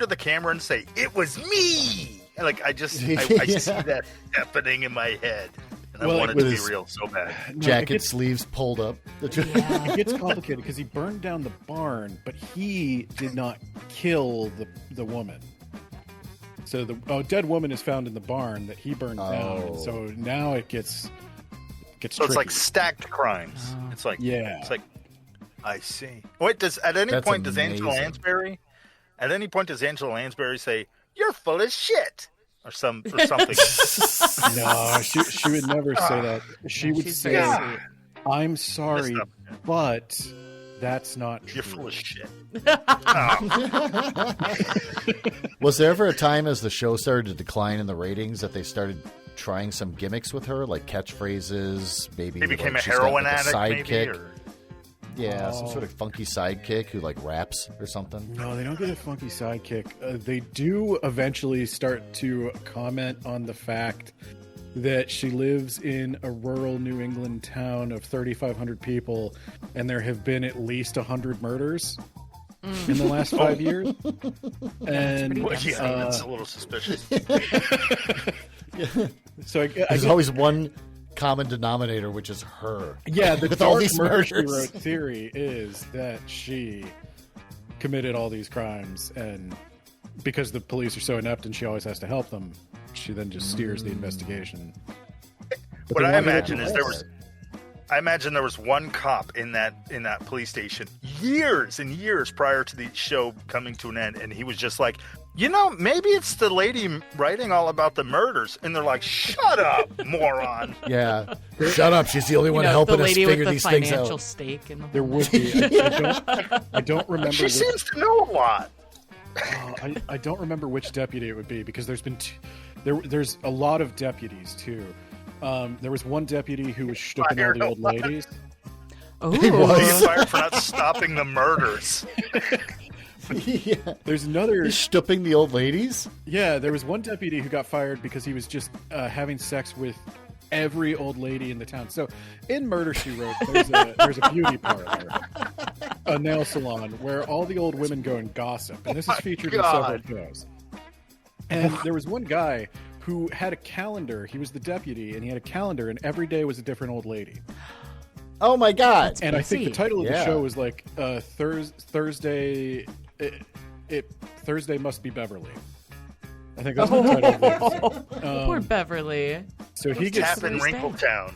the camera and say, "It was me"? Like I see that happening in my head. And I want it to be real so bad. Jacket sleeves pulled up. It gets complicated because he burned down the barn, but he did not kill the woman. So the dead woman is found in the barn that he burned down. So now it gets so tricky. it's like stacked crimes. It's like I see. Wait, at any point does Angela Landsburry say, "You're full of shit"? Or something. No, she would never say that. She would say, "I'm sorry, but that's not true." You're full of shit. Was there ever a time as the show started to decline in the ratings that they started trying some gimmicks with her, like catchphrases? Maybe he became like a heroin addict, maybe? Or... Yeah, some sort of funky sidekick who like raps or something. No, they don't get a funky sidekick. They do eventually start to comment on the fact that she lives in a rural New England town of 3,500 people, and there have been at least 100 murders in the last 5 years. And that's a little suspicious. So there's always one common denominator, which is her. Yeah, the with dark all these murder she murders. wrote theory is that she committed all these crimes, and because the police are so inept and she always has to help them, she then just steers the investigation. What I imagine is there was one cop in that police station years and years prior to the show coming to an end, and he was just like, maybe it's the lady writing all about the murders. And they're like, "Shut up, moron." Yeah. Shut up. She's the only one helping us figure these things out. The financial stake in the There would be. I don't remember. She seems to know a lot. I don't remember which deputy it would be, because there's been there's a lot of deputies too. There was one deputy who was shtupping all the old ladies. Oh, He was. He's fired for not stopping the murders. Yeah. There's another. He's stooping the old ladies? Yeah, there was one deputy who got fired because he was just having sex with every old lady in the town. So in Murder, She Wrote, there's a beauty parlor, a nail salon, where all the old women go and gossip. And this is featured in several shows. And there was one guy who had a calendar. He was the deputy, and he had a calendar, and every day was a different old lady. Oh my God! And I think the title of the show was like Thursday. Thursday Must Be Beverly. I think that's the title of the episode. Poor Beverly. So he gets Tap in Wrinkletown.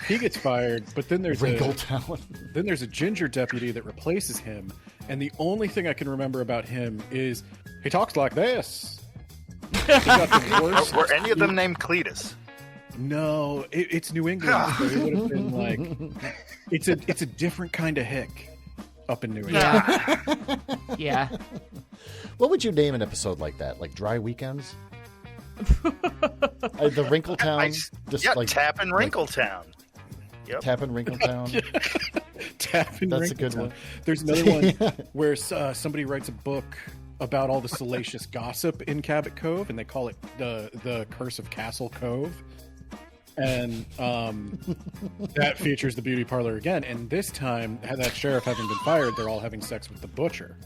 He gets fired, but then there's Wrinkletown. a ginger deputy that replaces him, and the only thing I can remember about him is he talks like this. He got the worst. Were any of them named Cletus? No, it's New England. So it would have been like it's a different kind of hick up in New England. Yeah. What would you name an episode like that? Like Dry Weekends? The Wrinkletown? Tap in Wrinkletown. Yep. Tap in Wrinkletown. Tap in That's Wrinkletown. a good one. There's another one where somebody writes a book about all the salacious gossip in Cabot Cove, and they call it the Curse of Castle Cove. And that features the beauty parlor again. And this time, that sheriff having been fired, they're all having sex with the butcher.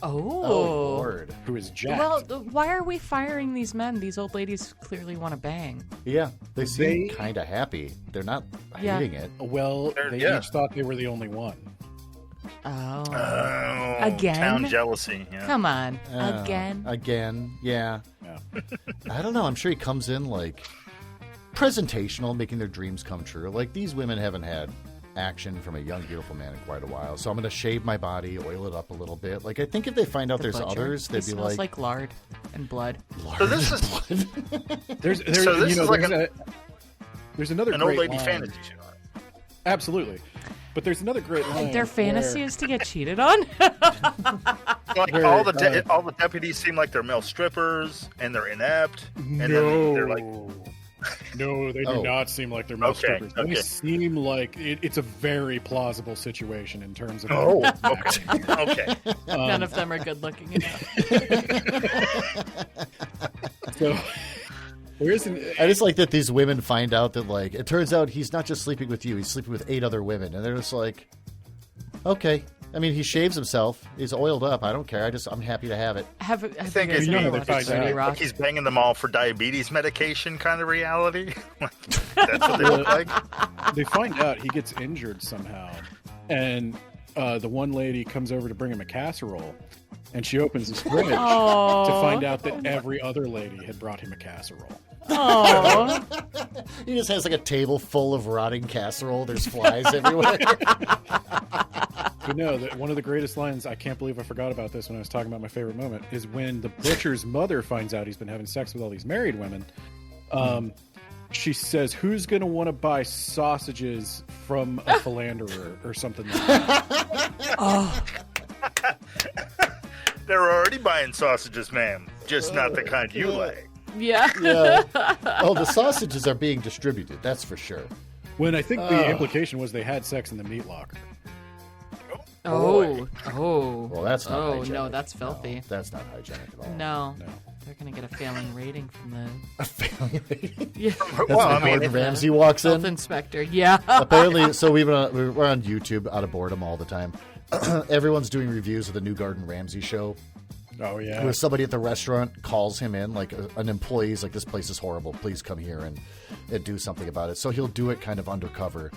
Oh, Lord. Who is jacked. Well, why are we firing these men? These old ladies clearly want to bang. Yeah, they seem kind of happy. They're not hating it. Well, they each thought they were the only one. Oh. Again? Town jealousy. Yeah. Come on. Again, yeah. I don't know. I'm sure he comes in like presentational, making their dreams come true. Like, these women haven't had action from a young, beautiful man in quite a while, so I'm going to shave my body, oil it up a little bit. Like, I think if they find out there's others, they'd be smells like lard and blood. So this is there's another an great old lady line. fantasy show. Absolutely, but there's another great line. Their fantasy is to get cheated on. Like all the deputies seem like they're male strippers and they're inept, and then they're like, No, they do not seem like they're most strippers. They seem like it's a very plausible situation in terms of. Okay. None of them are good looking enough. So. I just like that these women find out that, like, it turns out he's not just sleeping with you, he's sleeping with 8 other women. And they're just like, okay. I mean, he shaves himself. He's oiled up. I don't care. I'm happy to have it. I think it's like he's banging them all for diabetes medication kind of reality. That's what they look like. They find out he gets injured somehow. And the one lady comes over to bring him a casserole. And she opens his fridge to find out that every other lady had brought him a casserole. Oh, he just has like a table full of rotting casserole. There's flies everywhere. You know, that one of the greatest lines, I can't believe I forgot about this when I was talking about my favorite moment, is when the butcher's mother finds out he's been having sex with all these married women. She says, who's going to want to buy sausages from a philanderer or something like that? They're already buying sausages, ma'am. Just not the kind you like. Yeah. Oh, the sausages are being distributed. That's for sure. When I think the implication was they had sex in the meat locker. Oh. Well, that's not hygienic. No, that's filthy. No, that's not hygienic at all. No. They're going to get a failing rating from the... A failing rating? Yeah. That's when Ramsey walks in. Health inspector, yeah. Apparently, so we're on YouTube out of boredom all the time. Everyone's doing reviews of the new Gordon Ramsay show. Oh, yeah. Where somebody at the restaurant calls him in, like an employee's like, this place is horrible. Please come here and do something about it. So he'll do it kind of undercover.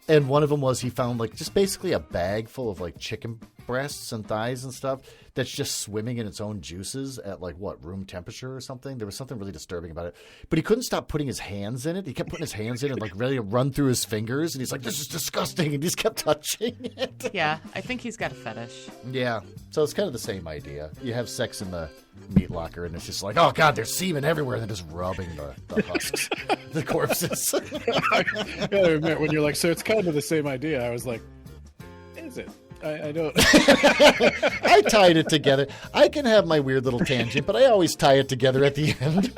And one of them was he found like just basically a bag full of like chicken breasts and thighs and stuff that's just swimming in its own juices at like room temperature or something. There was something really disturbing about it, but he couldn't stop putting his hands in it. He kept putting his hands in it, like ready to run through his fingers, and he's like, "This is disgusting," and he just kept touching it. Yeah, I think he's got a fetish. Yeah, so it's kind of the same idea. You have sex in the meat locker, and it's just like, oh god, there's semen everywhere, and they're just rubbing the husks, the corpses. I gotta admit, when you're like, so it's kind of the same idea, I was like, is it? I don't. I tied it together. I can have my weird little tangent, but I always tie it together at the end.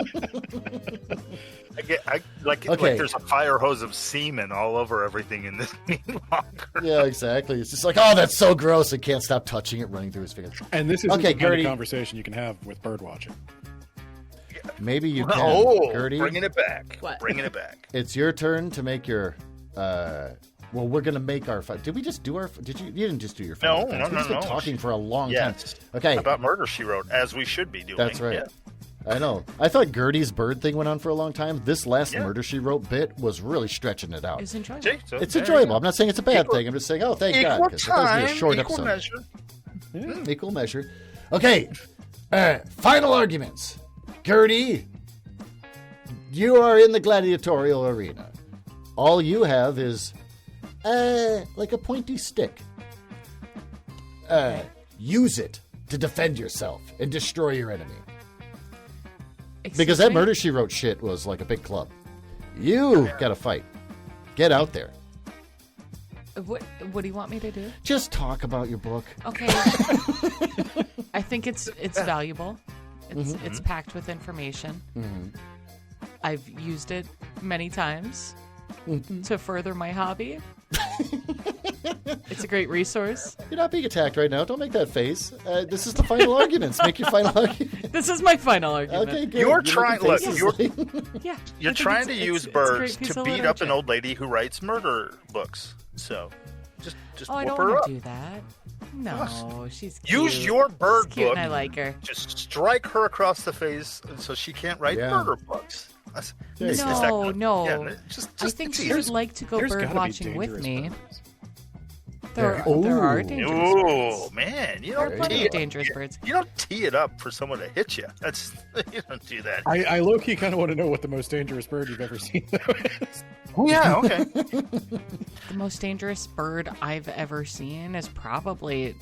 Like there's a fire hose of semen all over everything in this meat locker. Yeah, exactly. It's just like, oh, that's so gross. I can't stop touching it, running through his fingers. And this is the kind of conversation you can have with bird watching. Maybe you can, Gertie. Bringing it back. What? Bringing it back. It's your turn to make your... well, we're going to make our... Did we just do our... You didn't just do your... No. We've been talking for a long time. Okay. About Murder, She Wrote, as we should be doing. That's right. Yeah. I know. I thought Gertie's bird thing went on for a long time. This last Murder, She Wrote bit was really stretching it out. It's enjoyable. It's enjoyable. I'm not saying it's a bad thing. I'm just saying, oh, thank God. Because it does be a short equal episode. Measure. Equal measure. Okay. Final arguments. Gertie, you are in the gladiatorial arena. All you have is like a pointy stick. Use it to defend yourself and destroy your enemy. Because that Murder, She Wrote shit was like a big club. You got to fight. Get out there. What do you want me to do? Just talk about your book. Okay. I think it's valuable. It's packed with information. Mm-hmm. I've used it many times to further my hobby. It's a great resource. You're not being attacked right now. Don't make that face. This is the final arguments. Make your final argument. This is my final argument. Okay, good. You're trying to to use birds to beat up an old lady who writes murder books. So, just I whoop don't her want up. to do that. No, she's cute. Use your bird cute book. And I like her. Just strike her across the face so she can't write murder books. No. I think she would like to go bird watching with me. There are dangerous birds. Oh man, there are plenty of dangerous birds. You don't tee it up for someone to hit you. You don't do that. I low-key kind of want to know what the most dangerous bird you've ever seen is. Oh yeah, okay. The most dangerous bird I've ever seen is probably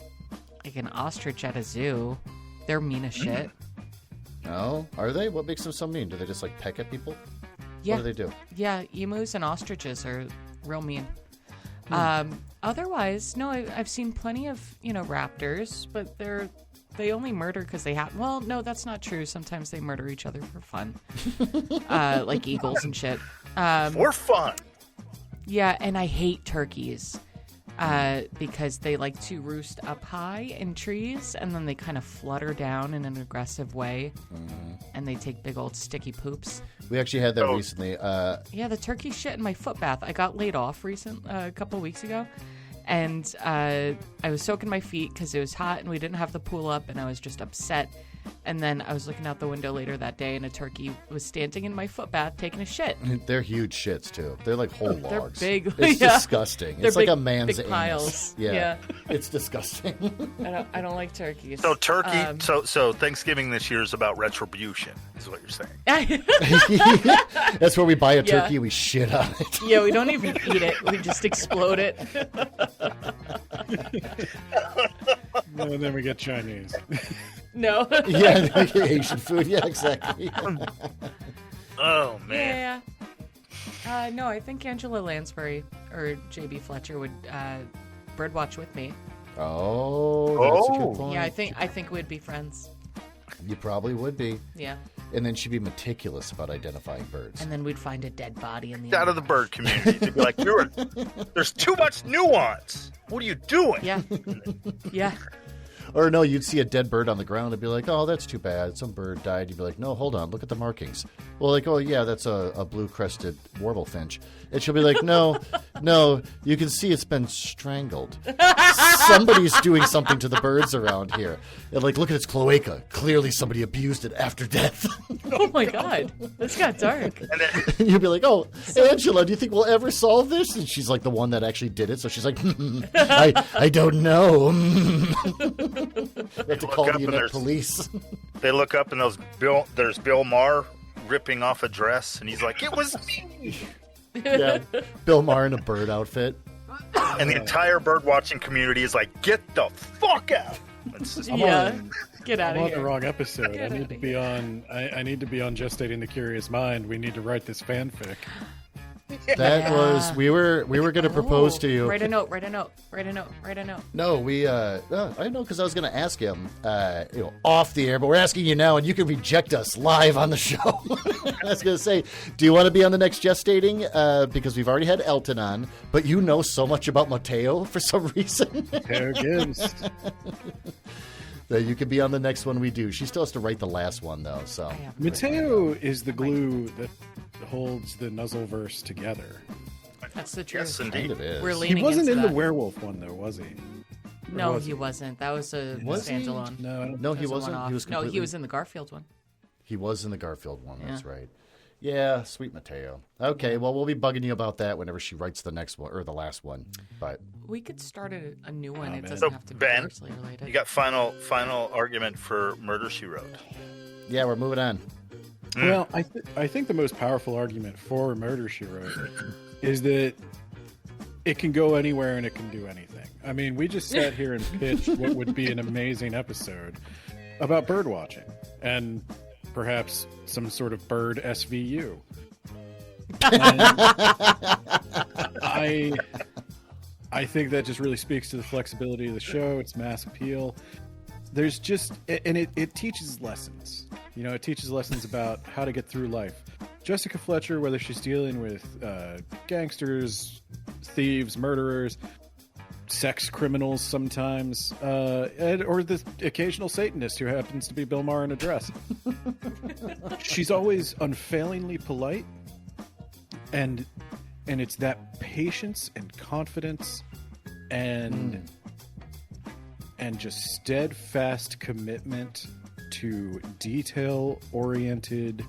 like an ostrich at a zoo. They're mean as shit. Oh, are they? What makes them so mean? Do they just like peck at people? Yeah. What do they do? Yeah, emus and ostriches are real mean. Otherwise, no, I've seen plenty of, raptors, but they're they only murder because they have. Well, no, that's not true. Sometimes they murder each other for fun, like eagles and shit. For fun. Yeah, and I hate turkeys because they like to roost up high in trees, and then they kind of flutter down in an aggressive way, and they take big old sticky poops. We actually had that recently. Yeah, the turkey shit in my foot bath. I got laid off a couple weeks ago, and I was soaking my feet because it was hot, and we didn't have the pool up, and I was just upset. And then I was looking out the window later that day, and a turkey was standing in my foot bath taking a shit. They're huge shits, too. They're like whole logs. They're big. It's disgusting. They're it's big, like a man's big anus. piles. Yeah. It's disgusting. I don't like turkeys. So turkey. So Thanksgiving this year is about retribution, is what you're saying. That's where we buy a turkey, we shit on it. Yeah, we don't even eat it. We just explode it. And then we get Chinese. No. Yeah, like Asian food. Yeah, exactly. Oh, man. Yeah. No, I think Angela Landsburry or J.B. Fletcher would birdwatch with me. Oh, that's a good point. Yeah, I think we'd be friends. You probably would be. Yeah. And then she'd be meticulous about identifying birds. And then we'd find a dead body in the Out of the bird community. They'd be like, there's too much nuance. What are you doing? Yeah. Yeah. Or no, you'd see a dead bird on the ground and be like, oh, that's too bad. Some bird died. You'd be like, no, hold on. Look at the markings. Well, like, oh, yeah, that's a blue-crested warblefinch. And she'll be like, no, you can see it's been strangled. Somebody's doing something to the birds around here. And like, look at its cloaca. Clearly somebody abused it after death. Oh, my God. This got dark. And you'll be like, oh, Angela, do you think we'll ever solve this? And she's like the one that actually did it. So she's like, I don't know. We have to call the Unit police. They look up and there's Bill Maher ripping off a dress, and he's like, "It was me." Yeah, Bill Maher in a bird outfit, and the entire bird watching community is like, "Get the fuck out!" Get out of here. I'm on the wrong episode. I need to be on. I need to be on Gestating the Curious Mind. We need to write this fanfic. That was we were going to propose to you. Write a note. No, I know because I was going to ask him, off the air, but we're asking you now, and you can reject us live on the show. I was going to say, do you want to be on the next Gestating? Because we've already had Elton on, but you know so much about Mateo for some reason. Mateo Gibbs. That you could be on the next one we do. She still has to write the last one though. So Mateo is the glue that holds the Nuzzleverse together. That's the truth. Yes, indeed. We're leaning He wasn't into in that. the werewolf one though, was he? No, he wasn't. That was a standalone. No, he wasn't. He was No, he was in the Garfield one. He was in the Garfield one. That's right. Yeah, sweet Mateo. Okay, well, we'll be bugging you about that whenever she writes the next one or the last one. But we could start a new one. It doesn't So, have to be Ben, closely related. you got final argument for Murder, She Wrote. yeah, we're moving on. Well, I think the most powerful argument for Murder, She Wrote is that it can go anywhere and it can do anything. I mean, we just sat here and pitched what would be an amazing episode about bird watching and perhaps some sort of bird SVU. And I think that just really speaks to the flexibility of the show, its mass appeal. There's just, and it teaches lessons. You know, it teaches lessons about how to get through life. Jessica Fletcher, whether she's dealing with gangsters, thieves, murderers, sex criminals sometimes, or the occasional Satanist who happens to be Bill Maher in a dress. She's always unfailingly polite, and it's that patience and confidence and just steadfast commitment to detail-oriented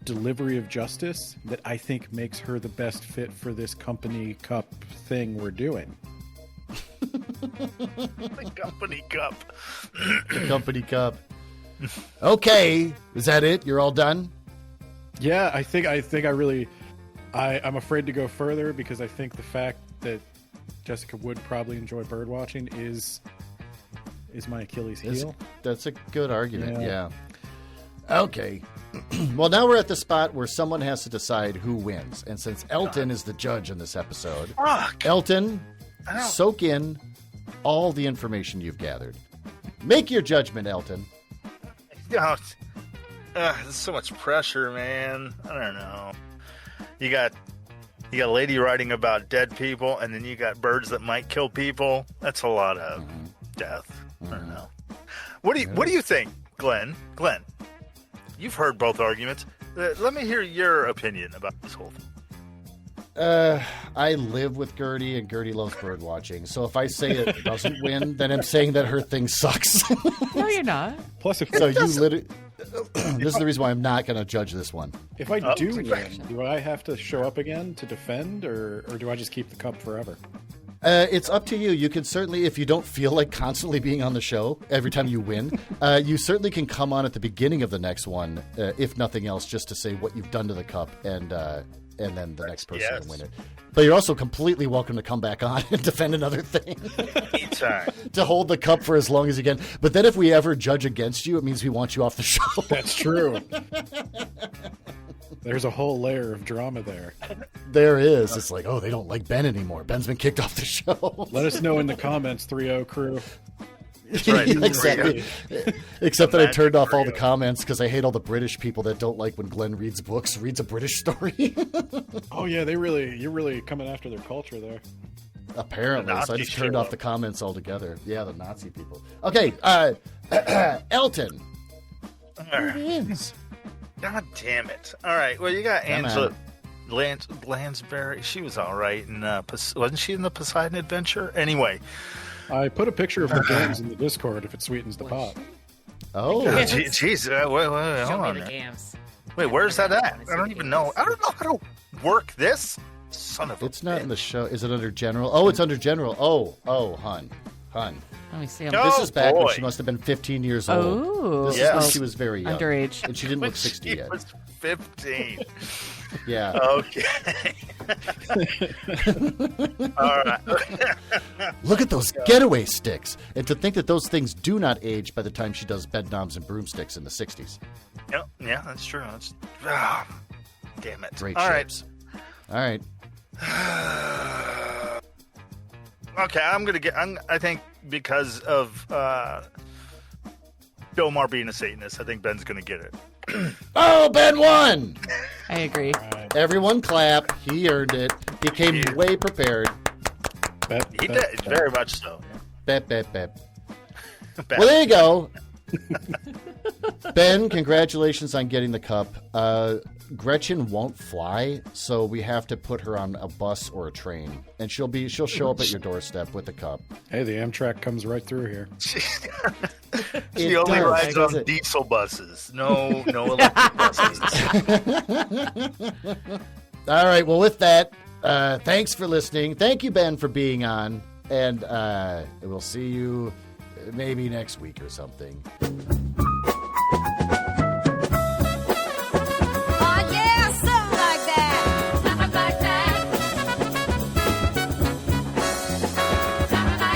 delivery of justice that I think makes her the best fit for this company cup thing we're doing. The company cup. The company cup. Okay, is that it? You're all done? Yeah, I think I really I'm afraid to go further because I think the fact that Jessica would probably enjoy bird watching is my Achilles heel. That's a good argument. Yeah. Okay. Well, now we're at the spot where someone has to decide who wins. And since Elton is the judge in this episode, Elton, soak in all the information you've gathered. Make your judgment, Elton. There's so much pressure, man. I don't know. You got a lady writing about dead people, and then you got birds that might kill people. That's a lot of death. I don't know. What do you think, Glenn? Glenn, you've heard both arguments. Let me hear your opinion about this whole thing. I live with Gertie, and Gertie loves bird watching. So if I say it doesn't win, then I'm saying that her thing sucks. No, you're not. Plus, if So you literally. This is the reason why I'm not going to judge this one. if I do win, do I have to show up again to defend, or do I just keep the cup forever? It's up to you. You can certainly, if you don't feel like constantly being on the show every time you win, you certainly can come on at the beginning of the next one, if nothing else, just to say what you've done to the cup, and then the next person can win it. But you're also completely welcome to come back on and defend another thing. Anytime. To hold the cup for as long as you can. But then if we ever judge against you, it means we want you off the show. That's true. There's a whole layer of drama there. There is. It's like, oh, they don't like Ben anymore. Ben's been kicked off the show. Let us know in the comments, 3-0 crew. That's right. Exactly. Except that I turned off all the comments because I hate all the British people that don't like when Glenn reads a British story. Oh yeah, you're really coming after their culture there. Apparently, so I just turned off the comments altogether. Yeah, the Nazi people. Okay, Elton. Who wins? God damn it! All right, well you got Angela Landsburry. She was all right, and wasn't she in the Poseidon Adventure? Anyway. I put a picture of the games in the Discord if it sweetens the pot. Oh, jeez. Wait, hold on. Wait, where's that at? I don't even know. I don't know how to work this. Son of a It's not in the show. Is it under General? Oh, it's under General. Oh, hun. Let me see. This is back when she must have been 15 years old. Oh. This is when she was very young. Underage. And she didn't look 60 she yet. was 15. Yeah. Okay. All right. Look at those getaway sticks. And to think that those things do not age by the time she does bed knobs and broomsticks in the 60s. Yeah, that's true. Damn it. Great All shapes. All right. Okay, I think because of Domar being a Satanist, I think Ben's going to get it. Oh, Ben won! I agree. Right. Everyone clap. He earned it. He came way prepared. He did, very much so. Bet. Well, there you go. Ben, congratulations on getting the cup. Gretchen won't fly, so we have to put her on a bus or a train, and she'll show up at your doorstep with the cup. Hey, the Amtrak comes right through here. She only rides on diesel buses, no electric buses. All right, well, with that, thanks for listening. Thank you, Ben, for being on, and we'll see you maybe next week or something.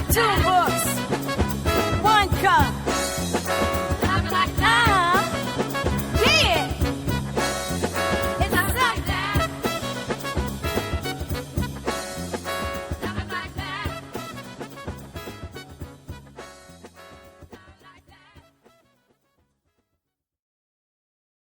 Two